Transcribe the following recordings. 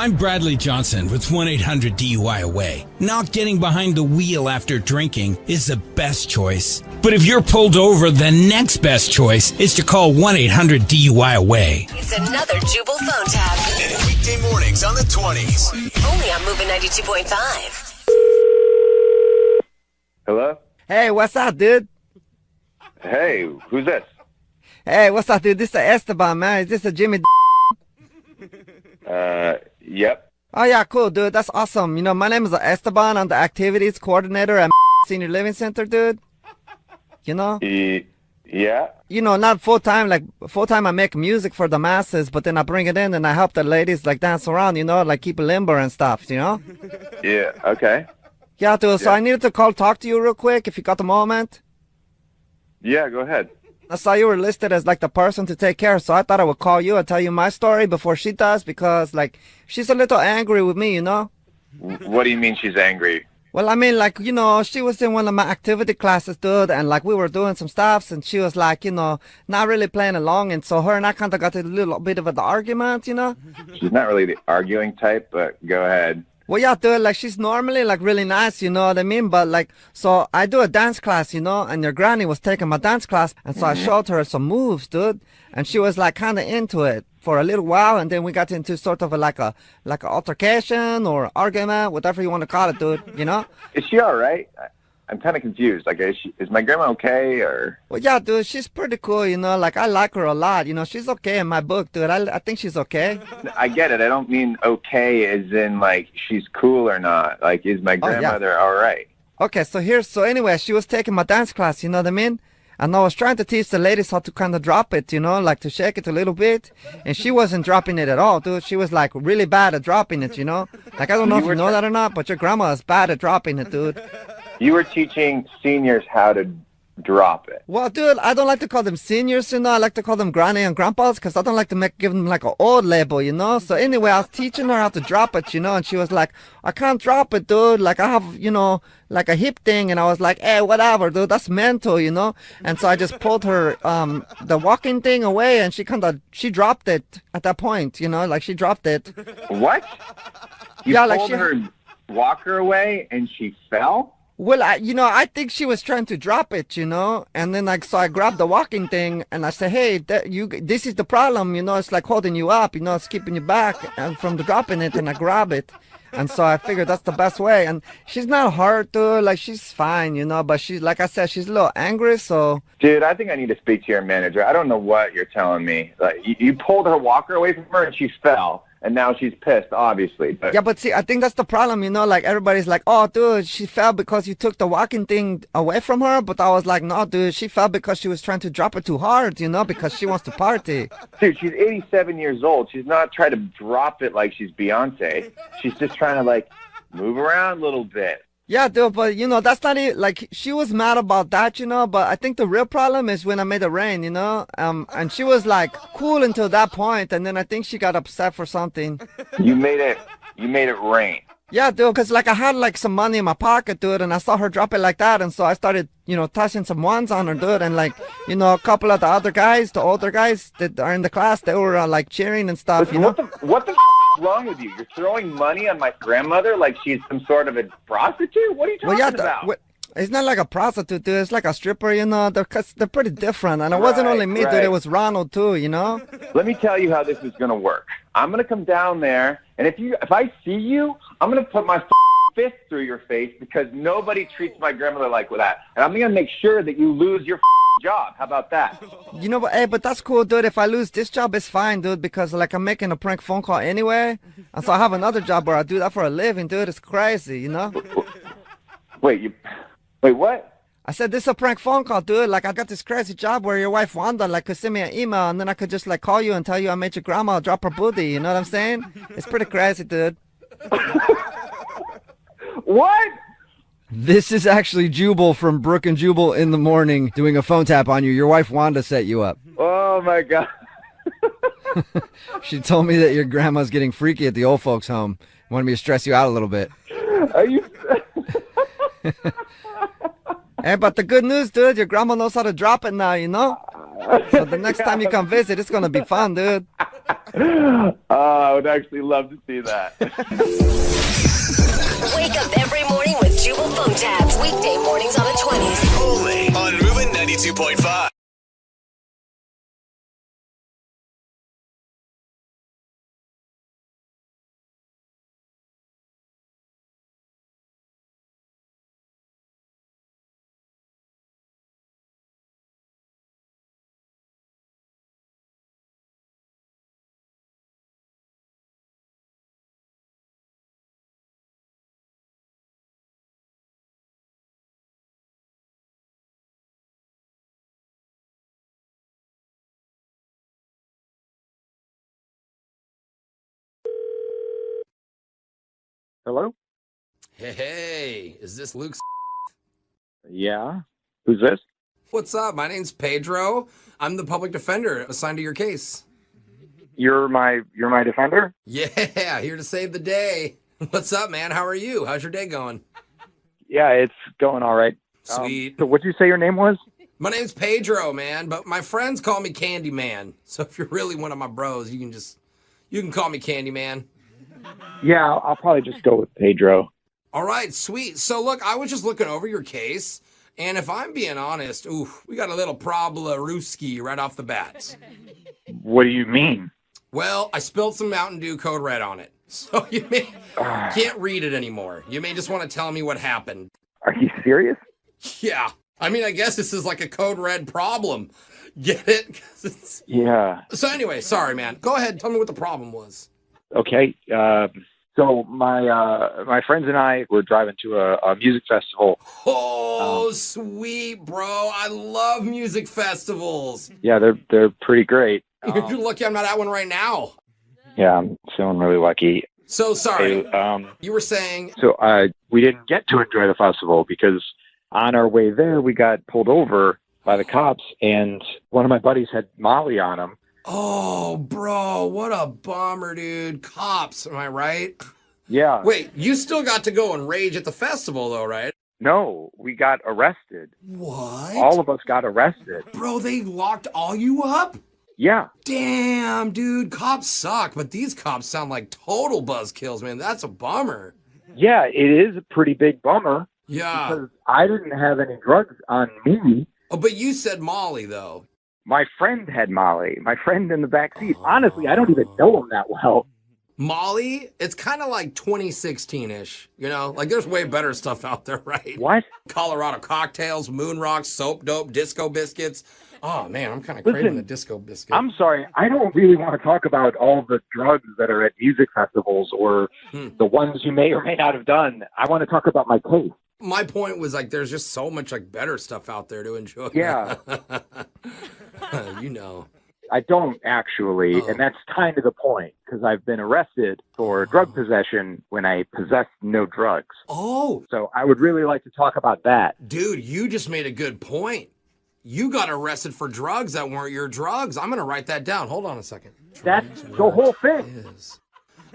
I'm Bradley Johnson with 1-800-DUI-AWAY. Not getting behind the wheel after drinking is the best choice. But if you're pulled over, the next best choice is to call 1-800-DUI-AWAY. It's another Jubal phone tab. Weekday mornings on the 20s. Only on Moving 92.5. Hello? Hey, what's up, dude? Hey, who's this? Hey, what's up, dude? This is Esteban, man. Is this a Jimmy? Yep. Oh, yeah, cool, dude. That's awesome. You know, my name is Esteban. I'm the activities coordinator at Senior Living Center, dude. You know? Yeah? You know, not full-time. Like, full-time I make music for the masses, but then I bring it in and I help the ladies, like, dance around, you know, like keep it limber and stuff, you know? Yeah, okay. Yeah, dude. So I needed to talk to you real quick if you got the moment. Yeah, go ahead. I saw you were listed as like the person to take care, so I thought I would call you and tell you my story before she does because like she's a little angry with me, you know? What do you mean she's angry? Well, I mean, like, you know, she was in one of my activity classes, dude, and like we were doing some stuff and she was like, you know, not really playing along, and so her and I kind of got a little bit of an argument, you know? She's not really the arguing type, but go ahead. Well, yeah, dude, like, she's normally, like, really nice, you know what I mean? But, like, so I do a dance class, you know, and your granny was taking my dance class, and so I showed her some moves, dude, and she was, like, kind of into it for a little while, and then we got into sort of like a altercation or argument, whatever you want to call it, dude, you know? Is she all right? I'm kind of confused. Like, is my grandma okay, or? Well, yeah, dude, she's pretty cool, you know, like, I like her a lot, you know, she's okay in my book, dude, I think she's okay. I get it. I don't mean okay as in, like, she's cool or not. Like, is my grandmother all right? Okay, so anyway, she was taking my dance class, you know what I mean? And I was trying to teach the ladies how to kind of drop it, you know, like to shake it a little bit. And she wasn't dropping it at all, dude. She was, like, really bad at dropping it, you know? Like, I don't know if you know that or not, but your grandma is bad at dropping it, dude. You were teaching seniors how to drop it. Well, dude, I don't like to call them seniors, you know. I like to call them granny and grandpas because I don't like to give them, like, an old label, you know? So anyway, I was teaching her how to drop it, you know, and she was like, I can't drop it, dude. Like, I have, you know, like a hip thing. And I was like, hey, whatever, dude. That's mental, you know? And so I just pulled her, the walking thing away, and she dropped it at that point, you know? Like, she dropped it. What? You yeah, pulled her walker away and she fell? Well, I think she was trying to drop it, you know, and then so I grabbed the walking thing and I said, hey, this is the problem, you know, it's like holding you up, you know, it's keeping you back from the dropping it, and I grab it. And so I figured that's the best way. And she's not hurt, dude, like she's fine, you know, but she's, like I said, she's a little angry, so. Dude, I think I need to speak to your manager. I don't know what you're telling me. Like, you pulled her walker away from her and she fell. And now she's pissed, obviously. But... Yeah, but see, I think that's the problem, you know, like everybody's like, oh, dude, she fell because you took the walking thing away from her. But I was like, no, dude, she fell because she was trying to drop it too hard, you know, because she wants to party. Dude, she's 87 years old. She's not trying to drop it like she's Beyonce. She's just trying to, like, move around a little bit. Yeah, dude, but, you know, that's not it. Like, she was mad about that, you know, but I think the real problem is when I made it rain, you know, and she was, like, cool until that point, and then I think she got upset for something. You made it rain. Yeah, dude, because, like, I had, like, some money in my pocket, dude, and I saw her drop it like that, and so I started, you know, tossing some ones on her, dude, and, like, you know, a couple of the other guys, the older guys that are in the class, they were, like, cheering and stuff, Listen, you know? What the is wrong with you? You're throwing money on my grandmother like she's some sort of a prostitute? What are you talking about? It's not like a prostitute, dude. It's like a stripper, you know. They're pretty different. And it wasn't only me, dude. It was Ronald, too, you know? Let me tell you how this is going to work. I'm going to come down there, and if I see you, I'm going to put my fist through your face because nobody treats my grandmother like that. And I'm going to make sure that you lose your job. How about that? You know, but that's cool, dude. If I lose this job, it's fine, dude, because, like, I'm making a prank phone call anyway. And so I have another job where I do that for a living, dude. It's crazy, you know? Wait, what? I said, this is a prank phone call, dude. Like, I got this crazy job where your wife, Wanda, like, could send me an email, and then I could just, like, call you and tell you I made your grandma drop her booty. You know what I'm saying? It's pretty crazy, dude. What? This is actually Jubal from Brook and Jubal in the morning doing a phone tap on you. Your wife, Wanda, set you up. Oh, my God. She told me that your grandma's getting freaky at the old folks' home. Wanted me to stress you out a little bit. Are you... Hey, but the good news, dude, your grandma knows how to drop it now, you know? So the next time you come visit, it's gonna be fun, dude. I would actually love to see that. Wake up every morning with Jubal phone tabs. Weekday mornings on the 20s. Only on Moving 92.5. Hello? Hey, is this Luke? Yeah. Who's this? What's up? My name's Pedro. I'm the public defender assigned to your case. You're my defender? Yeah, here to save the day. What's up, man? How are you? How's your day going? Yeah, it's going all right. Sweet. So what'd you say your name was? My name's Pedro, man, but my friends call me Candyman. So if you're really one of my bros, you can call me Candyman. Yeah, I'll probably just go with Pedro. All right, sweet. So look, I was just looking over your case, and if I'm being honest, we got a little problem-rooski right off the bat. What do you mean? Well, I spilled some Mountain Dew Code Red on it, so you can't read it anymore. You may just want to tell me what happened. Are you serious? Yeah. I mean, I guess this is like a Code Red problem. Get it? 'Cause it's... Yeah. So anyway, sorry, man. Go ahead. Tell me what the problem was. Okay. So my friends and I were driving to a music festival. Oh, sweet, bro. I love music festivals. Yeah, they're pretty great. You're lucky I'm not at one right now. Yeah, I'm feeling really lucky. So sorry. Hey, you were saying... So we didn't get to enjoy the festival because on our way there, we got pulled over by the cops, and one of my buddies had Molly on him. Oh, bro, what a bummer, dude. Cops, am I right? Yeah. Wait, you still got to go and rage at the festival, though, right? No, we got arrested. What? All of us got arrested. Bro, they locked all you up? Yeah. Damn, dude, cops suck, but these cops sound like total buzzkills, man. That's a bummer. Yeah, it is a pretty big bummer. Yeah. Because I didn't have any drugs on me. Oh, but you said Molly, though. My friend had Molly. My friend in the back seat. Honestly, I don't even know him that well. Molly? It's kind of like 2016-ish, you know? Like, there's way better stuff out there, right? What? Colorado cocktails, moon rocks, soap dope, disco biscuits. Oh, man, I'm kind of craving the disco biscuit. I'm sorry. I don't really want to talk about all the drugs that are at music festivals or the ones you may or may not have done. I want to talk about my case. My point was, like, there's just so much, like, better stuff out there to enjoy. Yeah. You know. I don't actually, and that's kind of the point, because I've been arrested for drug possession when I possessed no drugs. Oh. So I would really like to talk about that. Dude, you just made a good point. You got arrested for drugs that weren't your drugs. I'm going to write that down. Hold on a second. That's the whole thing.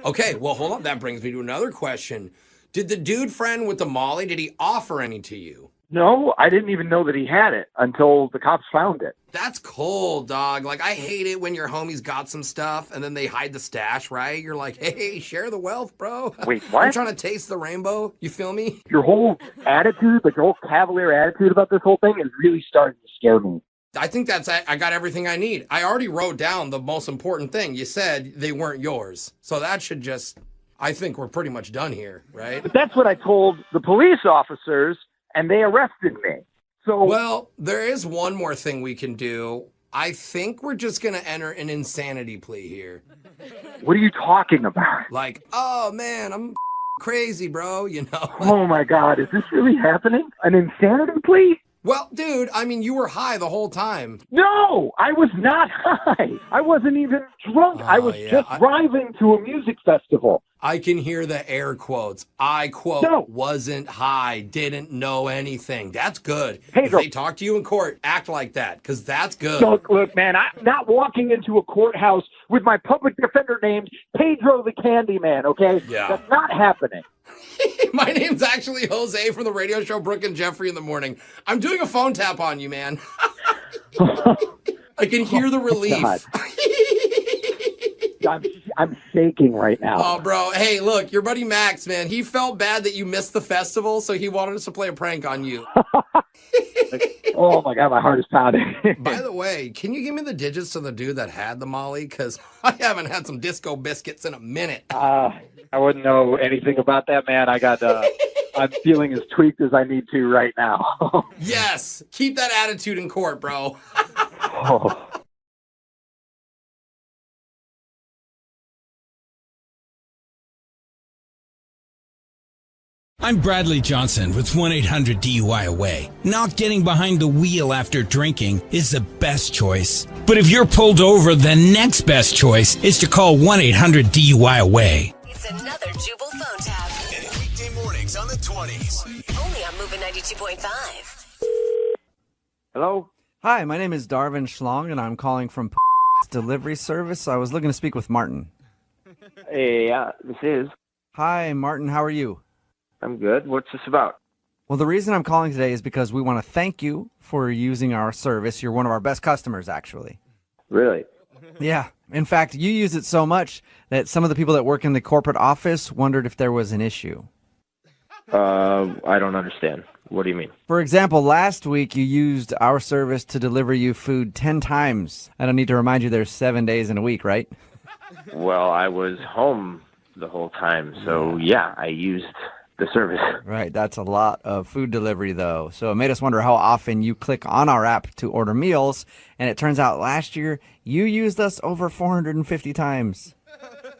Okay, well, hold on. That brings me to another question. Did the dude friend with the Molly, did he offer any to you? No, I didn't even know that he had it until the cops found it. That's cold, dog. Like, I hate it when your homies got some stuff and then they hide the stash, right? You're like, hey, share the wealth, bro. Wait, what? I'm trying to taste the rainbow. You feel me? Your whole attitude, like your whole cavalier attitude about this whole thing is really starting to scare me. I think I got everything I need. I already wrote down the most important thing. You said they weren't yours. So that should just, I think we're pretty much done here, right? But that's what I told the police officers, and they arrested me. So, well, there is one more thing we can do. I think we're just going to enter an insanity plea here. What are you talking about? Like, oh, man, I'm crazy, bro, you know? Oh, my God. Is this really happening? An insanity plea? Well, dude, I mean, you were high the whole time. No, I was not high. I wasn't even drunk. I was just driving to a music festival. I can hear the air quotes. I quote, wasn't high, didn't know anything. That's good. Pedro, if they talk to you in court, act like that, because that's good. Look, man, I'm not walking into a courthouse with my public defender named Pedro the Candyman, okay? Yeah. That's not happening. My name's actually Jose from the radio show Brooke and Jeffrey in the Morning. I'm doing a phone tap on you, man. I can hear the relief. I'm shaking right now. Oh, bro. Hey, look, your buddy Max, man, he felt bad that you missed the festival, so he wanted us to play a prank on you. Oh my God, my heart is pounding. By the way, can you give me the digits to the dude that had the Molly? Because I haven't had some disco biscuits in a minute. I wouldn't know anything about that, man. I'm feeling as tweaked as I need to right now. Yes. Keep that attitude in court, bro. Oh. I'm Bradley Johnson with 1-800-DUI-AWAY. Not getting behind the wheel after drinking is the best choice. But if you're pulled over, the next best choice is to call 1-800-DUI-AWAY. It's another Jubal phone tap. And weekday mornings on the 20s. Only on Moving 92.5. Hello? Hi, my name is Darvin Schlong, and I'm calling from delivery service. I was looking to speak with Martin. Hey, this is. Hi, Martin. How are you? I'm good. What's this about? Well, the reason I'm calling today is because we want to thank you for using our service. You're one of our best customers, actually. Really? Yeah. In fact, you use it so much that some of the people that work in the corporate office wondered if there was an issue. I don't understand. What do you mean? For example, last week you used our service to deliver you food 10 times. I don't need to remind you there's 7 days in a week, right? Well, I was home the whole time, so yeah, I used the service. Right, that's a lot of food delivery, though. So it made us wonder how often you click on our app to order meals, and it turns out last year you used us over 450 times.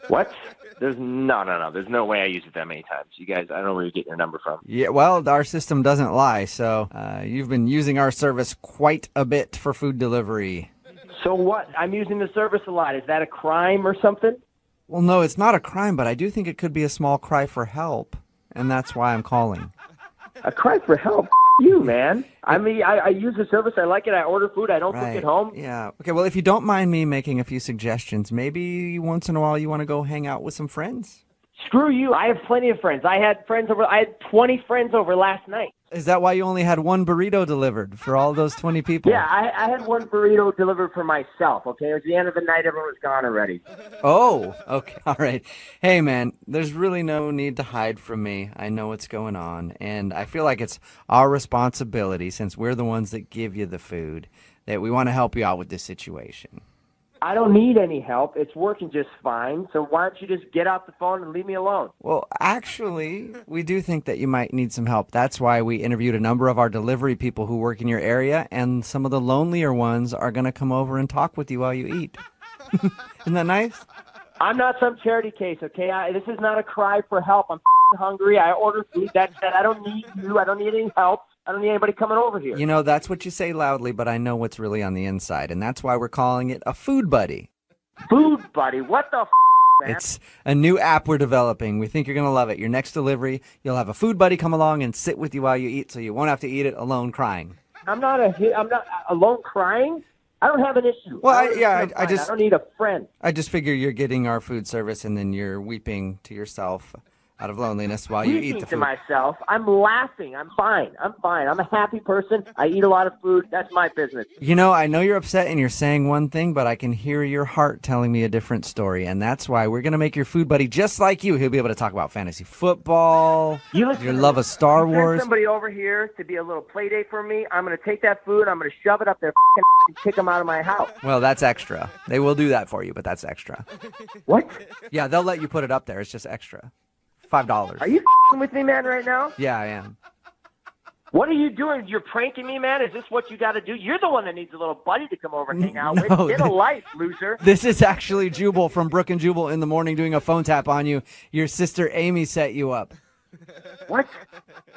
What? There's no. There's no way I used it that many times. You guys, I don't know where you get your number from. Yeah, well, our system doesn't lie, so you've been using our service quite a bit for food delivery. So what? I'm using the service a lot. Is that a crime or something? Well, no, it's not a crime, but I do think it could be a small cry for help, and that's why I'm calling. A cry for help? You, man. I mean, I use the service. I like it. I order food. I don't cook at home. Yeah. Okay, well, if you don't mind me making a few suggestions, maybe once in a while you want to go hang out with some friends? Screw you. I have plenty of friends. I had 20 friends over last night. Is that why you only had one burrito delivered for all those 20 people? Yeah, I had one burrito delivered for myself, okay? It was the end of the night. Everyone was gone already. Oh, okay. All right. Hey, man, there's really no need to hide from me. I know what's going on, and I feel like it's our responsibility, since we're the ones that give you the food, that we want to help you out with this situation. I don't need any help. It's working just fine. So why don't you just get off the phone and leave me alone? Well, actually, we do think that you might need some help. That's why we interviewed a number of our delivery people who work in your area, and some of the lonelier ones are going to come over and talk with you while you eat. Isn't that nice? I'm not some charity case, okay? This is not a cry for help. I'm hungry. I order food. That's that. I don't need you. I don't need any help. I don't need anybody coming over here. You know, that's what you say loudly, but I know what's really on the inside, and that's why we're calling it a food buddy. Food buddy? What the man? It's a new app we're developing. We think you're going to love it. Your next delivery, you'll have a food buddy come along and sit with you while you eat, so you won't have to eat it alone crying. I'm not alone crying. I don't have an issue. Well, I don't need a friend. I just figure you're getting our food service, and then you're weeping to yourself out of loneliness while you eat the food. To myself, I'm laughing. I'm fine. I'm a happy person. I eat a lot of food. That's my business. You know, I know you're upset and you're saying one thing, but I can hear your heart telling me a different story, and that's why we're going to make your food buddy just like you. He'll be able to talk about fantasy football, your love of Star Wars. Send somebody over here to be a little play date for me. I'm going to take that food. I'm going to shove it up their and kick them out of my house. Well, that's extra. They will do that for you, but that's extra. What? Yeah, they'll let you put it up there. It's just extra. $5. Are you with me, man, right now? Yeah, I am. What are you doing? You're pranking me, man? Is this what you got to do? You're the one that needs a little buddy to come over and hang out with. Get a life, loser. This is actually Jubal from Brook and Jubal in the morning doing a phone tap on you. Your sister Amy set you up. What?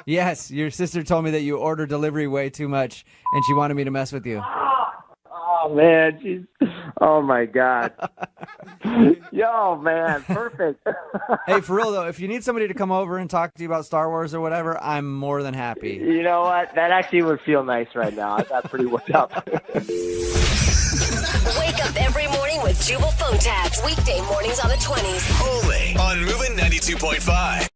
Yes, your sister told me that you order delivery way too much, and she wanted me to mess with you. Oh, man. Jeez. Oh, my God. Yo, man. Perfect. Hey, for real, though, if you need somebody to come over and talk to you about Star Wars or whatever, I'm more than happy. You know what? That actually would feel nice right now. I got pretty worked up. Wake up every morning with Jubal phone tabs. Weekday mornings on the 20s. Only on Moving 92.5.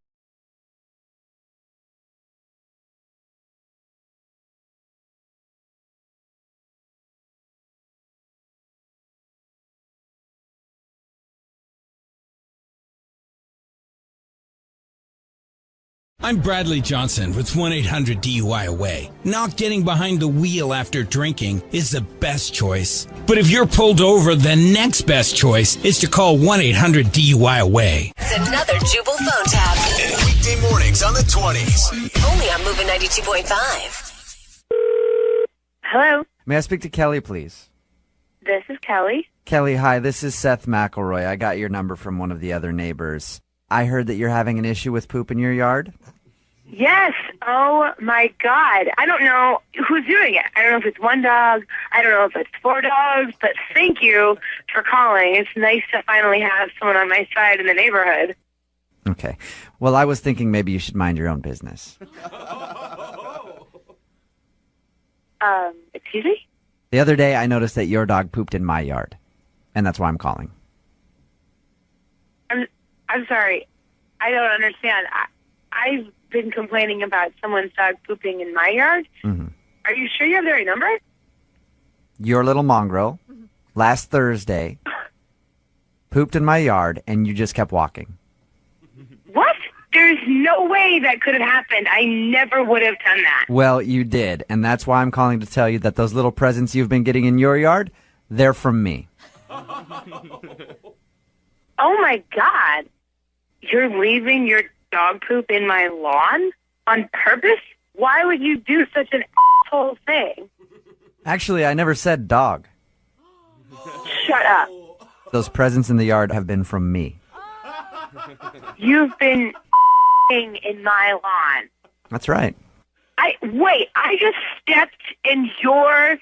I'm Bradley Johnson with 1-800-DUI-AWAY. Not getting behind the wheel after drinking is the best choice. But if you're pulled over, the next best choice is to call 1-800-DUI-AWAY. It's another Jubal phone tab. Weekday mornings on the 20s. Only on Moving 92.5. Hello, May I speak to Kelly, please? this is Kelly. Kelly, hi, this is Seth McElroy. I got your number from one of the other neighbors. I heard that you're having an issue with poop in your yard. Yes. Oh my God. I don't know who's doing it. I don't know if it's one dog. I don't know if it's 4 dogs. But thank you for calling. It's nice to finally have someone on my side in the neighborhood. Okay. Well, I was thinking maybe you should mind your own business. Excuse me? The other day, I noticed that your dog pooped in my yard, and that's why I'm calling. I'm sorry. I don't understand. I've been complaining about someone's dog pooping in my yard. Mm-hmm. Are you sure you have the right number? Your little mongrel, last Thursday, pooped in my yard, and you just kept walking. What? There's no way that could have happened. I never would have done that. Well, you did, and that's why I'm calling to tell you that those little presents you've been getting in your yard, they're from me. Oh my God. You're leaving your dog poop in my lawn on purpose? Why would you do such an asshole thing? Actually, I never said dog. Shut up. Those presents in the yard have been from me. You've been in my lawn. That's right. I just stepped in your...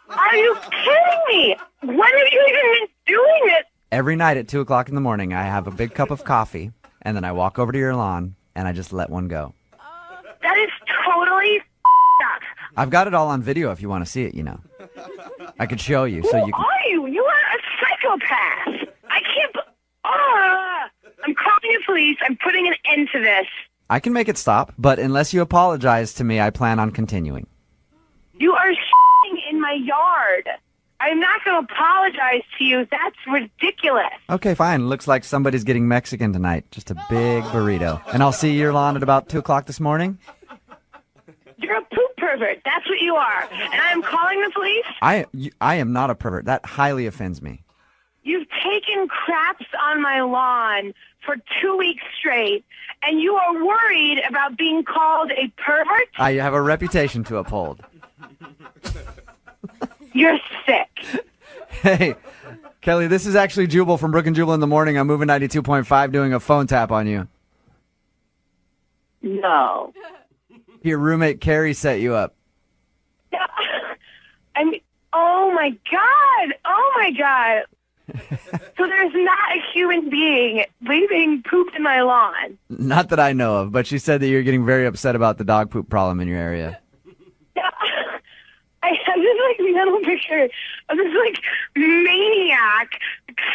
Are you kidding me? When have you even been doing it? Every night at 2 o'clock in the morning, I have a big cup of coffee, and then I walk over to your lawn, and I just let one go. That is totally up. I've got it all on video if you want to see it, you know. I could show you so you can... Who are you? You are a psychopath. I can't... I'm calling the police. I'm putting an end to this. I can make it stop, but unless you apologize to me, I plan on continuing. You are in my yard. I'm not going to apologize to you. That's ridiculous. Okay, fine. Looks like somebody's getting Mexican tonight. Just a big burrito. And I'll see your lawn at about 2 o'clock this morning? You're a poop pervert. That's what you are. And I'm calling the police? I am not a pervert. That highly offends me. You've taken craps on my lawn for 2 weeks straight, and you are worried about being called a pervert? I have a reputation to uphold. You're sick. Hey, Kelly, this is actually Jubal from Brook and Jubal in the Morning. I'm moving 92.5 doing a phone tap on you. No. Your roommate Carrie set you up. I mean, oh my God. Oh my God. So there's not a human being leaving poop in my lawn. Not that I know of, but she said that you're getting very upset about the dog poop problem in your area. I have this mental picture of this maniac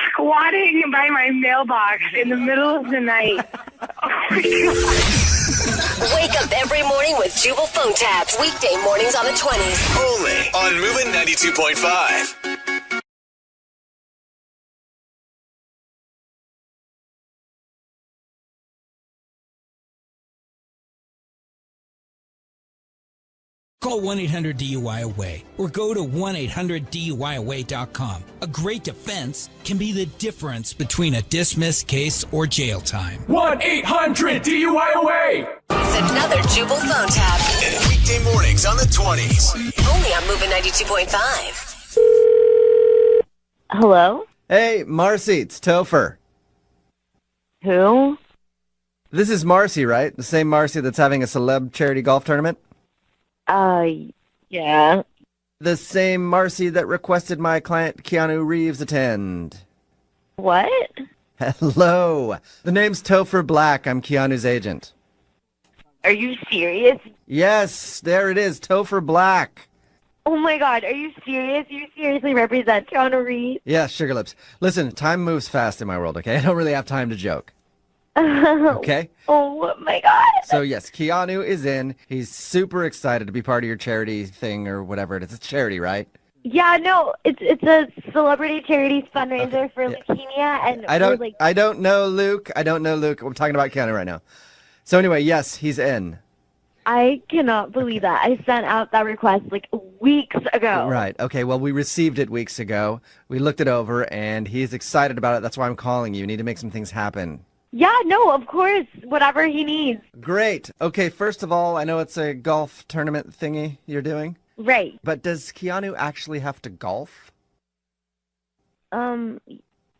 squatting by my mailbox in the middle of the night. Oh my God. Wake up every morning with Jubal phone tabs. Weekday mornings on the 20s. Only on Moving 92.5. Call 1-800-DUI-AWAY or go to 1-800-DUI-AWAY.com. A great defense can be the difference between a dismissed case or jail time. 1-800-DUI-AWAY. It's another Jubal phone tab. Weekday mornings on the 20s. Only on Moving 92.5. Hello? Hey, Marcy, it's Topher. Who? This is Marcy, right? The same Marcy that's having a celeb charity golf tournament? Yeah. The same Marcy that requested my client Keanu Reeves attend. What? Hello. The name's Topher Black. I'm Keanu's agent. Are you serious? Yes, there it is, Topher Black. Oh my God, are you serious? You seriously represent Keanu Reeves? Yeah, Sugar Lips. Listen, time moves fast in my world, okay? I don't really have time to joke. Okay? Oh my God. So yes, Keanu is in. He's super excited to be part of your charity thing or whatever it is. It's charity, right? Yeah, no, it's a celebrity charities fundraiser for leukemia, and I don't know, Luke. I'm talking about Keanu right now. So anyway, yes, he's in. I cannot believe that. I sent out that request like weeks ago. Right. Okay. Well, we received it weeks ago. We looked it over, and he's excited about it. That's why I'm calling you. You need to make some things happen. Yeah, no, of course. Whatever he needs. Great. Okay, first of all, I know it's a golf tournament thingy you're doing. Right. But does Keanu actually have to golf?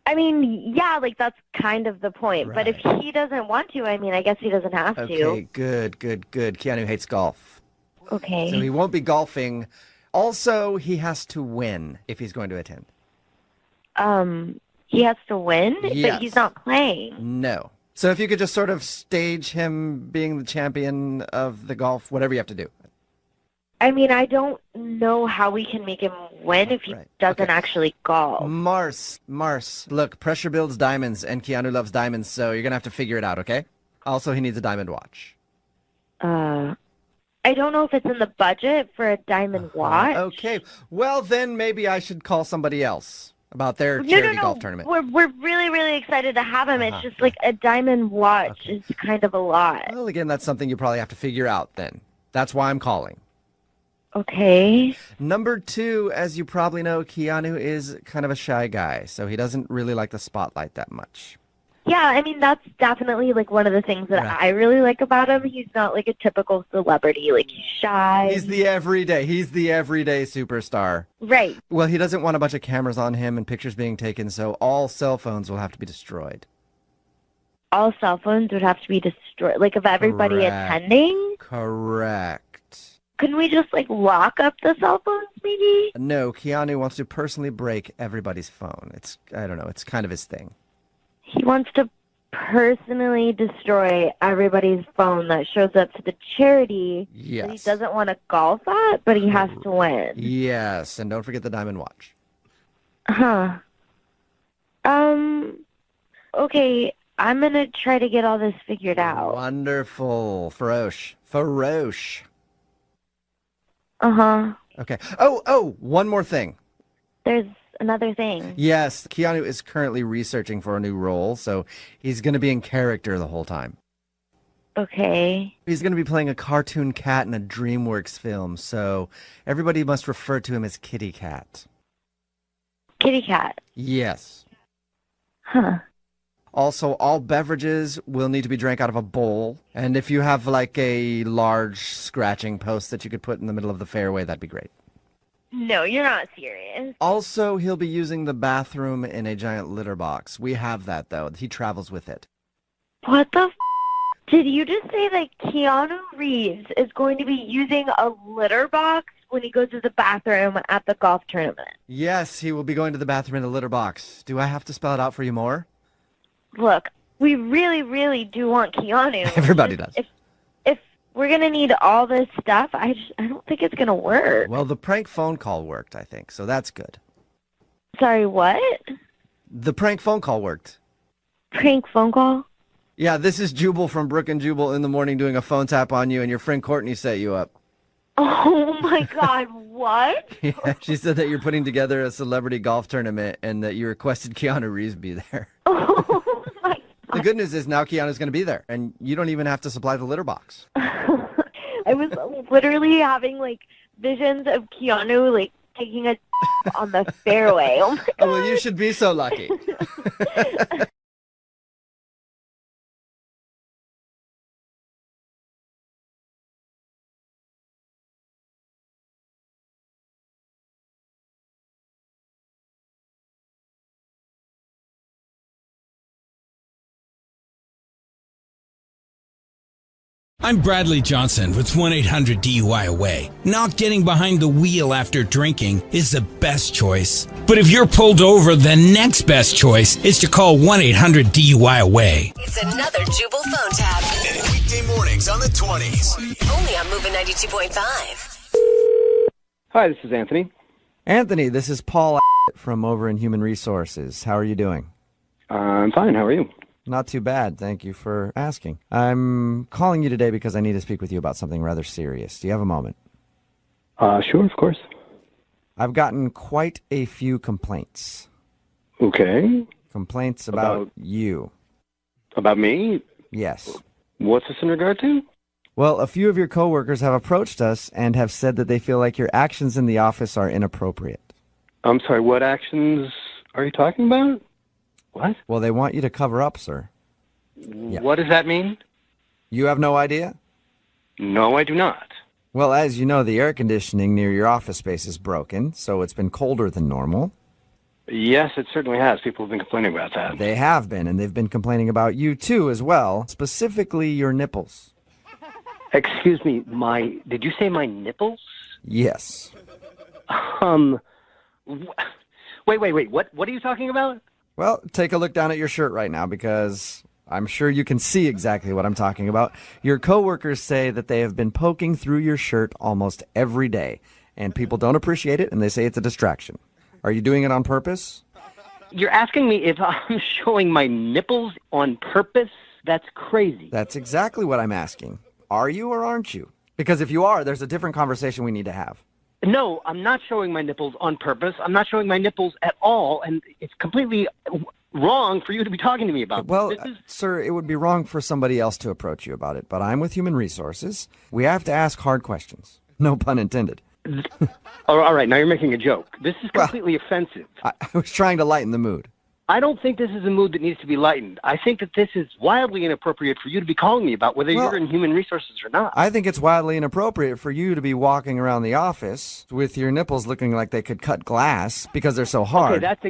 I mean, yeah, like that's kind of the point. But if he doesn't want to, I mean, I guess he doesn't have to. Okay, good. Keanu hates golf. Okay. So he won't be golfing. Also, he has to win if he's going to attend. He has to win, Yes. but he's not playing. No. So if you could just sort of stage him being the champion of the golf, whatever you have to do. I mean, I don't know how we can make him win if he doesn't actually golf. Mars. Look, pressure builds diamonds, and Keanu loves diamonds, so you're going to have to figure it out, okay? Also, he needs a diamond watch. I don't know if it's in the budget for a diamond watch. Okay. Well, then maybe I should call somebody else about their charity golf tournament. We're really, really excited to have him. It's just like a diamond watch is kind of a lot. Well, again, that's something you probably have to figure out then. That's why I'm calling. Okay. Number 2, as you probably know, Keanu is kind of a shy guy, so he doesn't really like the spotlight that much. Yeah, I mean, that's definitely like one of the things that I really like about him. He's not like a typical celebrity. Like, he's shy. He's the everyday superstar. Right. Well, he doesn't want a bunch of cameras on him and pictures being taken, so all cell phones will have to be destroyed. All cell phones would have to be destroyed. Like, of everybody attending? Correct. Couldn't we just, like, lock up the cell phones, maybe? No, Keanu wants to personally break everybody's phone. I don't know, it's kind of his thing. He wants to personally destroy everybody's phone that shows up to the charity that he doesn't want to golf at, but he has to win. Yes, and don't forget the diamond watch. Huh. Okay, I'm going to try to get all this figured out. Wonderful. Faroche. Uh-huh. Okay. Oh, one more thing. There's another thing. Yes, Keanu is currently researching for a new role, so he's going to be in character the whole time. Okay. He's going to be playing a cartoon cat in a DreamWorks film, so everybody must refer to him as Kitty Cat. Kitty Cat? Yes. Huh. Also, all beverages will need to be drank out of a bowl, and if you have like a large scratching post that you could put in the middle of the fairway, that'd be great. No, you're not serious. Also, he'll be using the bathroom in a giant litter box. We have that, though. He travels with it. What the Did you just say that Keanu Reeves is going to be using a litter box when he goes to the bathroom at the golf tournament? Yes, he will be going to the bathroom in a litter box. Do I have to spell it out for you more? Look, we really, really do want Keanu. Everybody does. If we're going to need all this stuff, I don't think it's going to work. Well, the prank phone call worked, I think, so that's good. Sorry, what? The prank phone call worked. Prank phone call? Yeah, this is Jubal from Brook and Jubal in the morning doing a phone tap on you, and your friend Courtney set you up. Oh, my God, what? Yeah, she said that you're putting together a celebrity golf tournament and that you requested Keanu Reeves be there. Oh, my God. The good news is now Keanu's going to be there, and you don't even have to supply the litter box. I was literally having, like, visions of Keanu, like, taking a on the fairway. Oh, my God. Oh, well, you should be so lucky. I'm Bradley Johnson with 1-800-DUI-AWAY. Not getting behind the wheel after drinking is the best choice. But if you're pulled over, the next best choice is to call 1-800-DUI-AWAY. It's another Jubal phone tab. Weekday mornings on the 20s. Only on Moving 92.5. Hi, this is Anthony. Anthony, this is Paul from over in Human Resources. How are you doing? I'm fine. How are you? Not too bad. Thank you for asking. I'm calling you today because I need to speak with you about something rather serious. Do you have a moment? Sure, of course. I've gotten quite a few complaints. Okay. Complaints about you. About me? Yes. What's this in regard to? Well, a few of your coworkers have approached us and have said that they feel like your actions in the office are inappropriate. I'm sorry, what actions are you talking about? What? Well, they want you to cover up, sir. What does that mean? You have no idea? No, I do not. Well, as you know, the air conditioning near your office space is broken, so it's been colder than normal. Yes, it certainly has. People have been complaining about that. They have been, and they've been complaining about you too as well, specifically your nipples. Excuse me, did you say my nipples? Yes. Wait, what are you talking about? Well, take a look down at your shirt right now because I'm sure you can see exactly what I'm talking about. Your coworkers say that they have been poking through your shirt almost every day, and people don't appreciate it, and they say it's a distraction. Are you doing it on purpose? You're asking me if I'm showing my nipples on purpose? That's crazy. That's exactly what I'm asking. Are you or aren't you? Because if you are, there's a different conversation we need to have. No, I'm not showing my nipples on purpose. I'm not showing my nipples at all, and it's completely wrong for you to be talking to me about. Well, sir, it would be wrong for somebody else to approach you about it, but I'm with Human Resources. We have to ask hard questions. No pun intended. All right, now you're making a joke. This is completely offensive. I was trying to lighten the mood. I don't think this is a mood that needs to be lightened. I think that this is wildly inappropriate for you to be calling me about, whether you're in Human Resources or not. I think it's wildly inappropriate for you to be walking around the office with your nipples looking like they could cut glass because they're so hard. Okay, that's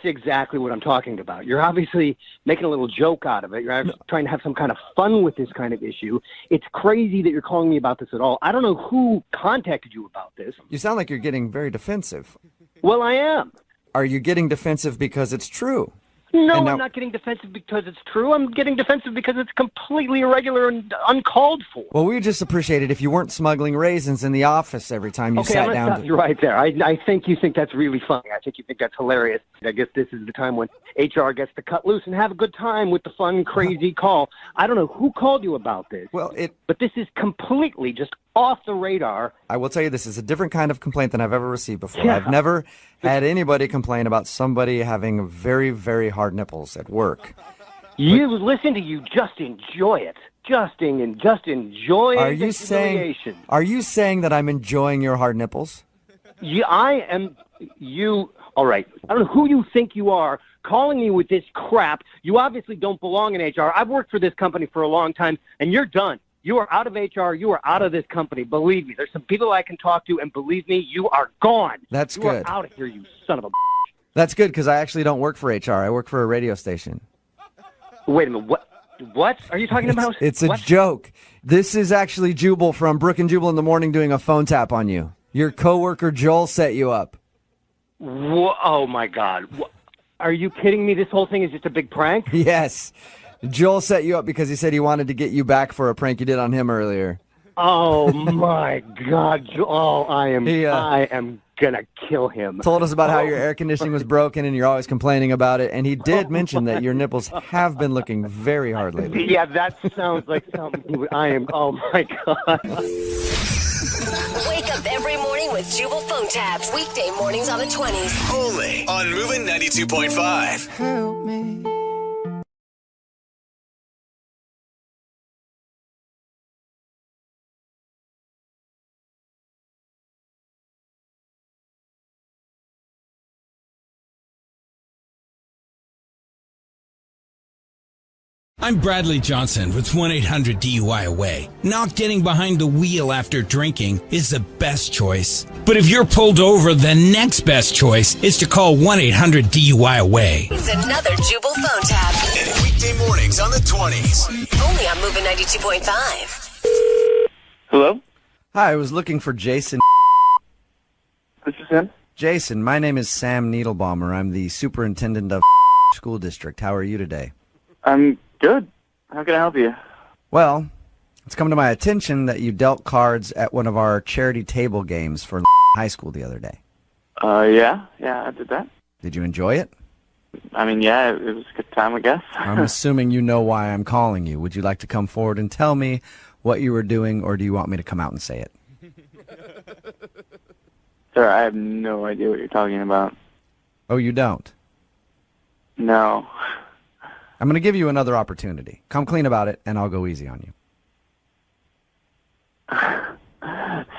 exactly what I'm talking about. You're obviously making a little joke out of it. You're trying to have some kind of fun with this kind of issue. It's crazy that you're calling me about this at all. I don't know who contacted you about this. You sound like you're getting very defensive. Well, I am. Are you getting defensive because it's true? No, I'm not getting defensive because it's true. I'm getting defensive because it's completely irregular and uncalled for. Well, we just appreciate it if you weren't smuggling raisins in the office every time you sat down. Okay, you're right there. I think you think that's really funny. I think you think that's hilarious. I guess this is the time when HR gets to cut loose and have a good time with the fun, crazy call. I don't know who called you about this. But this is completely just off the radar. I will tell you, this is a different kind of complaint than I've ever received before. Yeah. I've never had anybody complain about somebody having very, very hard nipples at work. Listen to you, just enjoy it. Just enjoy Are you saying that I'm enjoying your hard nipples? Yeah, I am. All right. I don't know who you think you are calling me with this crap. You obviously don't belong in HR. I've worked for this company for a long time, and you're done. You are out of HR. You are out of this company. Believe me. There's some people I can talk to, and believe me, you are gone. That's good. You are out of here, you son of a. That's good, because I actually don't work for HR. I work for a radio station. Wait a minute. What are you talking about? It's a joke. This is actually Jubal from Brook and Jubal in the Morning doing a phone tap on you. Your coworker Joel set you up. Oh, my God. Are you kidding me? This whole thing is just a big prank? Yes. Joel set you up because he said he wanted to get you back for a prank you did on him earlier. Oh, my God. I am going to kill him. Told us about how your air conditioning was broken and you're always complaining about it. And he did mention that your nipples have been looking very hard lately. Yeah, that sounds like something oh, my God. Wake up every morning with Jubal phone tabs. Weekday mornings on the 20s. Only on Moving 92.5. Help me. I'm Bradley Johnson with 1-800-DUI-AWAY. Not getting behind the wheel after drinking is the best choice. But if you're pulled over, the next best choice is to call 1-800-DUI-AWAY. It's another Jubal phone tab. And weekday mornings on the 20s. Only on Moving 92.5. Hello? Hi, I was looking for Jason. This is him. Jason, my name is Sam Needlebaumer. I'm the superintendent of school district. How are you today? I'm good. How can I help you? Well, it's come to my attention that you dealt cards at one of our charity table games for high school the other day. Yeah, I did that. Did you enjoy it? I mean, yeah, it was a good time, I guess. I'm assuming you know why I'm calling you. Would you like to come forward and tell me what you were doing, or do you want me to come out and say it? Sir, I have no idea what you're talking about. Oh, you don't? No. I'm going to give you another opportunity. Come clean about it, and I'll go easy on you.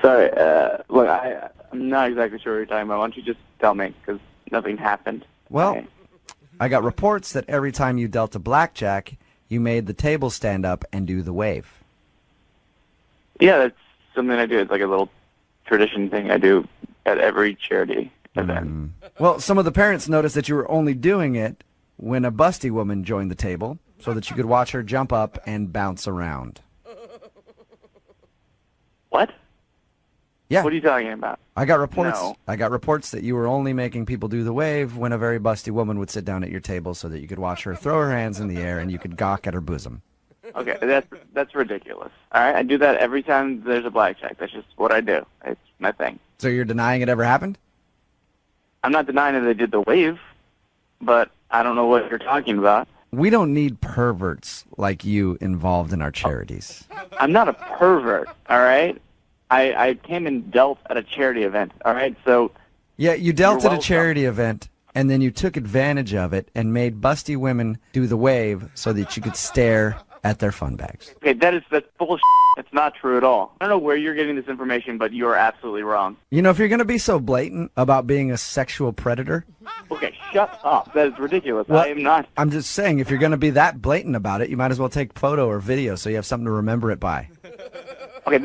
Sorry, look, I'm not exactly sure what you're talking about. Why don't you just tell me, because nothing happened. Well, I got reports that every time you dealt a blackjack, you made the table stand up and do the wave. Yeah, that's something I do. It's like a little tradition thing I do at every charity event. Well, some of the parents noticed that you were only doing it when a busty woman joined the table so that you could watch her jump up and bounce around. What? Yeah. What are you talking about? I got reports. No. I got reports that you were only making people do the wave when a very busty woman would sit down at your table so that you could watch her throw her hands in the air and you could gawk at her bosom. Okay, that's ridiculous. All right, I do that every time there's a blackjack. That's just what I do. It's my thing. So you're denying it ever happened? I'm not denying that I did the wave, but I don't know what you're talking about. We don't need perverts like you involved in our charities. I'm not a pervert, all right? I came and dealt at a charity event, all right? So yeah, you dealt you're at a welcome. charity event, and then you took advantage of it and made busty women do the wave so that you could stare at their fun bags. Okay, that's bullshit. It's not true at all. I don't know where you're getting this information, but you are absolutely wrong. You know, if you're going to be so blatant about being a sexual predator... Okay, shut up. That is ridiculous. Well, I am not. I'm just saying, if you're going to be that blatant about it, you might as well take photo or video so you have something to remember it by. Okay,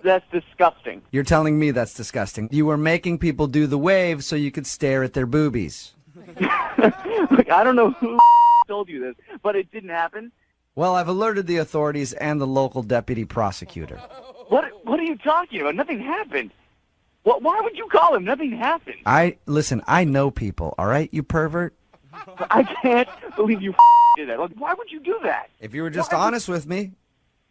that's disgusting. You're telling me that's disgusting. You were making people do the wave so you could stare at their boobies. Look, I don't know who told you this, but it didn't happen. Well, I've alerted the authorities and the local deputy prosecutor. What are you talking about? Nothing happened. Why would you call him? Nothing happened. Listen, I know people, all right, you pervert? I can't believe you did that. Like, why would you do that? If you were just honest with me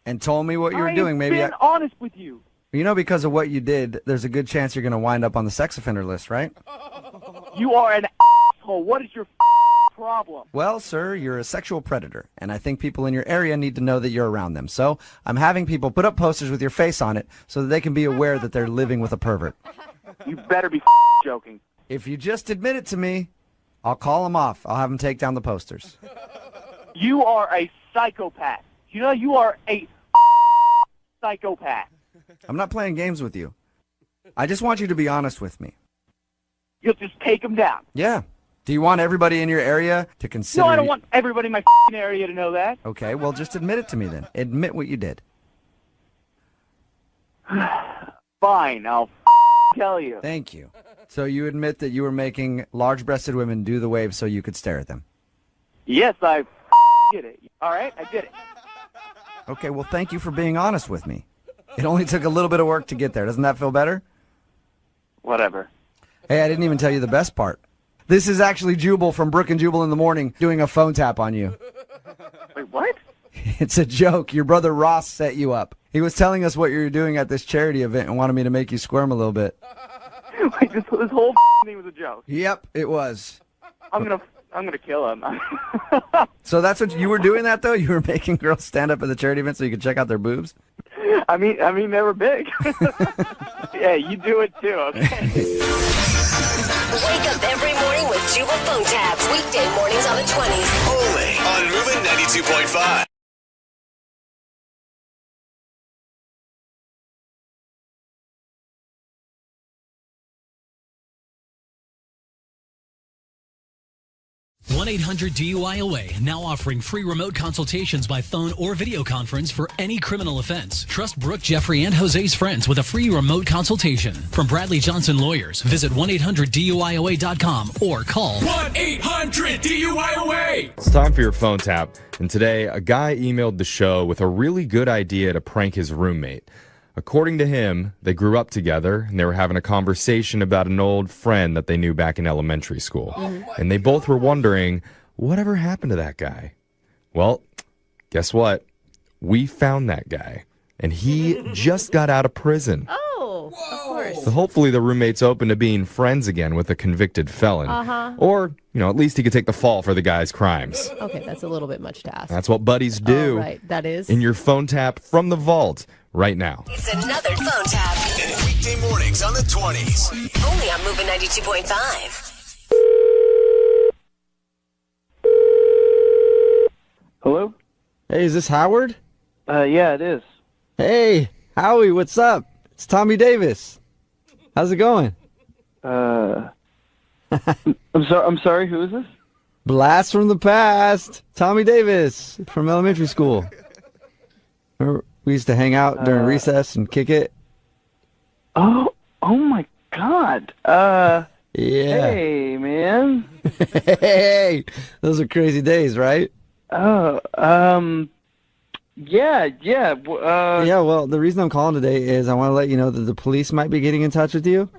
and told me what you were doing, maybe I've been honest with you. You know, because of what you did, there's a good chance you're going to wind up on the sex offender list, right? You are an asshole. What is your problem? Well, sir, you're a sexual predator, and I think people in your area need to know that you're around them. So I'm having people put up posters with your face on it so that they can be aware that they're living with a pervert. You better be joking. If you just admit it to me, I'll call them off. I'll have them take down the posters. You are a psychopath. You know, you are a psychopath. I'm not playing games with you. I just want you to be honest with me. You'll just take them down. Yeah. Do you want everybody in your area to consider... No, I don't want everybody in my area to know that. Okay, well, just admit it to me then. Admit what you did. Fine, I'll tell you. Thank you. So you admit that you were making large-breasted women do the wave so you could stare at them? Yes, I did it. All right, I did it. Okay, well, thank you for being honest with me. It only took a little bit of work to get there. Doesn't that feel better? Whatever. Hey, I didn't even tell you the best part. This is actually Jubal from Brook and Jubal in the Morning doing a phone tap on you. Wait, what? It's a joke. Your brother Ross set you up. He was telling us what you were doing at this charity event and wanted me to make you squirm a little bit. Wait, this whole thing was a joke. Yep, it was. I'm gonna kill him. So that's what you were doing that though? You were making girls stand up at the charity event so you could check out their boobs? I mean they were big. Yeah, you do it too, okay? Wake up every morning with Jubal phone tabs. Weekday mornings on the 20s. Only on Moving 92.5. One 1-800-DUI-AWAY, now offering free remote consultations by phone or video conference for any criminal offense. Trust Brooke, Jeffrey, and Jose's friends with a free remote consultation. From Bradley Johnson Lawyers, visit 1-800-DUI-AWAY.com or call 1-800-DUI-AWAY. It's time for your phone tap, and today a guy emailed the show with a really good idea to prank his roommate. According to him, they grew up together, and they were having a conversation about an old friend that they knew back in elementary school. And they both were wondering, whatever happened to that guy? Well, guess what? We found that guy, and he just got out of prison. Oh, of course. So hopefully the roommate's open to being friends again with a convicted felon. Or, at least he could take the fall for the guy's crimes. Okay, that's a little bit much to ask. That's what buddies do. Oh, right, that is. In your phone tap from the vault right now. It's another phone tap. And weekday mornings on the 20s. Only on Moving 92.5. Hello? Hey, is this Howard? Yeah, it is. Hey, Howie, what's up? It's Tommy Davis. How's it going? I'm sorry, who is this? Blast from the past. Tommy Davis from elementary school. Remember, we used to hang out during recess and kick it. Oh my God. Yeah. Hey, man. Hey, those are crazy days, right? Yeah. Yeah, well, the reason I'm calling today is I want to let you know that the police might be getting in touch with you.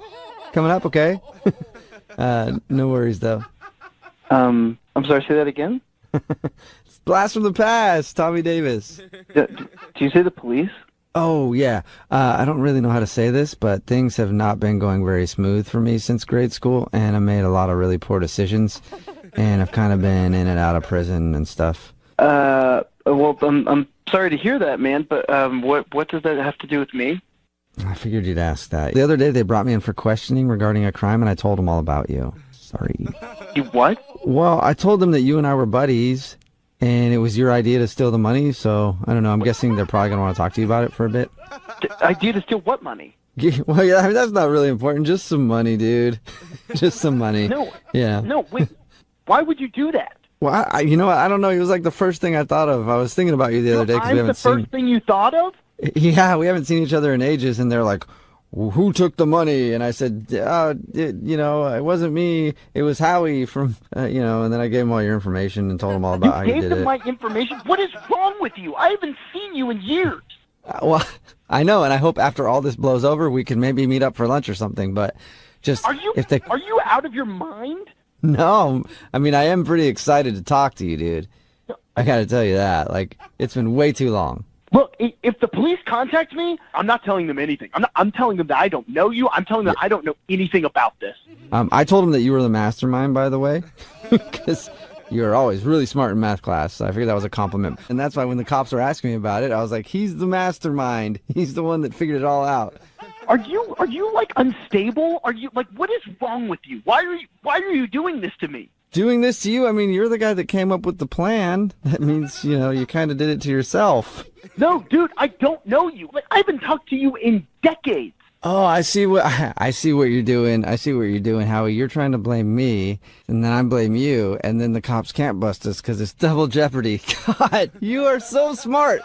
Coming up, okay? No worries, though. I'm sorry, say that again? It's Blast from the past, Tommy Davis. Do you say the police? Oh, yeah. I don't really know how to say this, but things have not been going very smooth for me since grade school, and I made a lot of really poor decisions, and I've kind of been in and out of prison and stuff. Well, I'm sorry to hear that, man, but what does that have to do with me? I figured you'd ask that. The other day, they brought me in for questioning regarding a crime, and I told them all about you. Sorry. You what? Well, I told them that you and I were buddies, and it was your idea to steal the money, so I don't know. I'm guessing they're probably going to want to talk to you about it for a bit. Idea to steal what money? Well, yeah, I mean, that's not really important. Just some money, dude. Just some money. No. Yeah. No, wait. Why would you do that? Well, you know what? I don't know. It was like the first thing I thought of. I was thinking about you the other day because we I'm haven't the first thing you thought of? Yeah, we haven't seen each other in ages, and they're like, who took the money? And I said, it wasn't me. It was Howie from, and then I gave him all your information and told him all about how you did it. You gave them my information? What is wrong with you? I haven't seen you in years. Well, I know, and I hope after all this blows over, we can maybe meet up for lunch or something, but just... Are you out of your mind? No, I mean, I am pretty excited to talk to you, dude. I gotta tell you that. Like, it's been way too long. Look, if the police contact me, I'm not telling them anything. I'm telling them that I don't know you. I'm telling them I don't know anything about this. I told them that you were the mastermind, by the way, because you were always really smart in math class. So I figured that was a compliment. And that's why when the cops were asking me about it, I was like, he's the mastermind. He's the one that figured it all out. Are you like unstable? Are you like, what is wrong with you? Why are you doing this to me? Doing this to you? I mean, you're the guy that came up with the plan. That means, you kind of did it to yourself. No, dude, I don't know you. Like, I haven't talked to you in decades. Oh, I see what you're doing. I see what you're doing, Howie. You're trying to blame me, and then I blame you, and then the cops can't bust us because it's double jeopardy. God, you are so smart.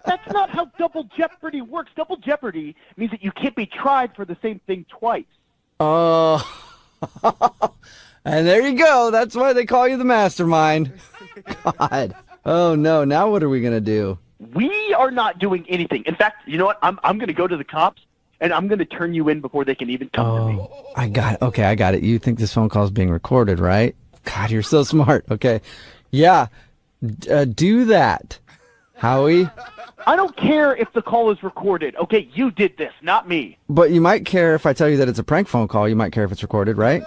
That's not how double jeopardy works. Double jeopardy means that you can't be tried for the same thing twice. Oh, and there you go. That's why they call you the mastermind. God. Oh, no. Now what are we going to do? We are not doing anything. In fact, you know what? I'm going to go to the cops, and I'm going to turn you in before they can even come to me. I got it. You think this phone call is being recorded, right? God, you're so smart. Okay. Yeah. Do that, Howie. I don't care if the call is recorded. Okay, you did this, not me. But you might care if I tell you that it's a prank phone call. You might care if it's recorded, right?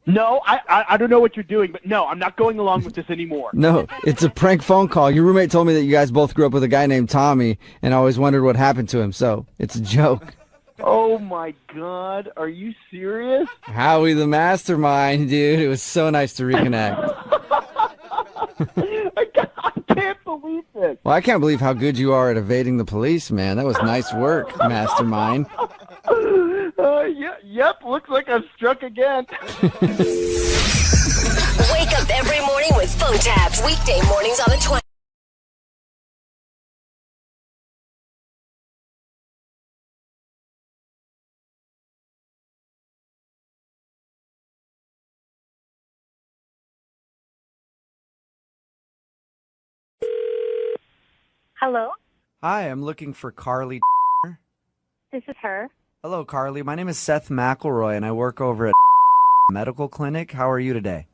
No, I don't know what you're doing, but no, I'm not going along with this anymore. No, it's a prank phone call. Your roommate told me that you guys both grew up with a guy named Tommy, and I always wondered what happened to him, so it's a joke. Oh my God, are you serious? Howie the mastermind, dude. It was so nice to reconnect. I can't believe this. Well, I can't believe how good you are at evading the police, man. That was nice work, mastermind. Yep, looks like I've struck again. Wake up every morning with phone taps. Weekday mornings on the 20s. Hello, Hi, I'm looking for Carly. this is her. Hello, Carly. My name is Seth McElroy, and I work over at Medical Clinic. How are you today?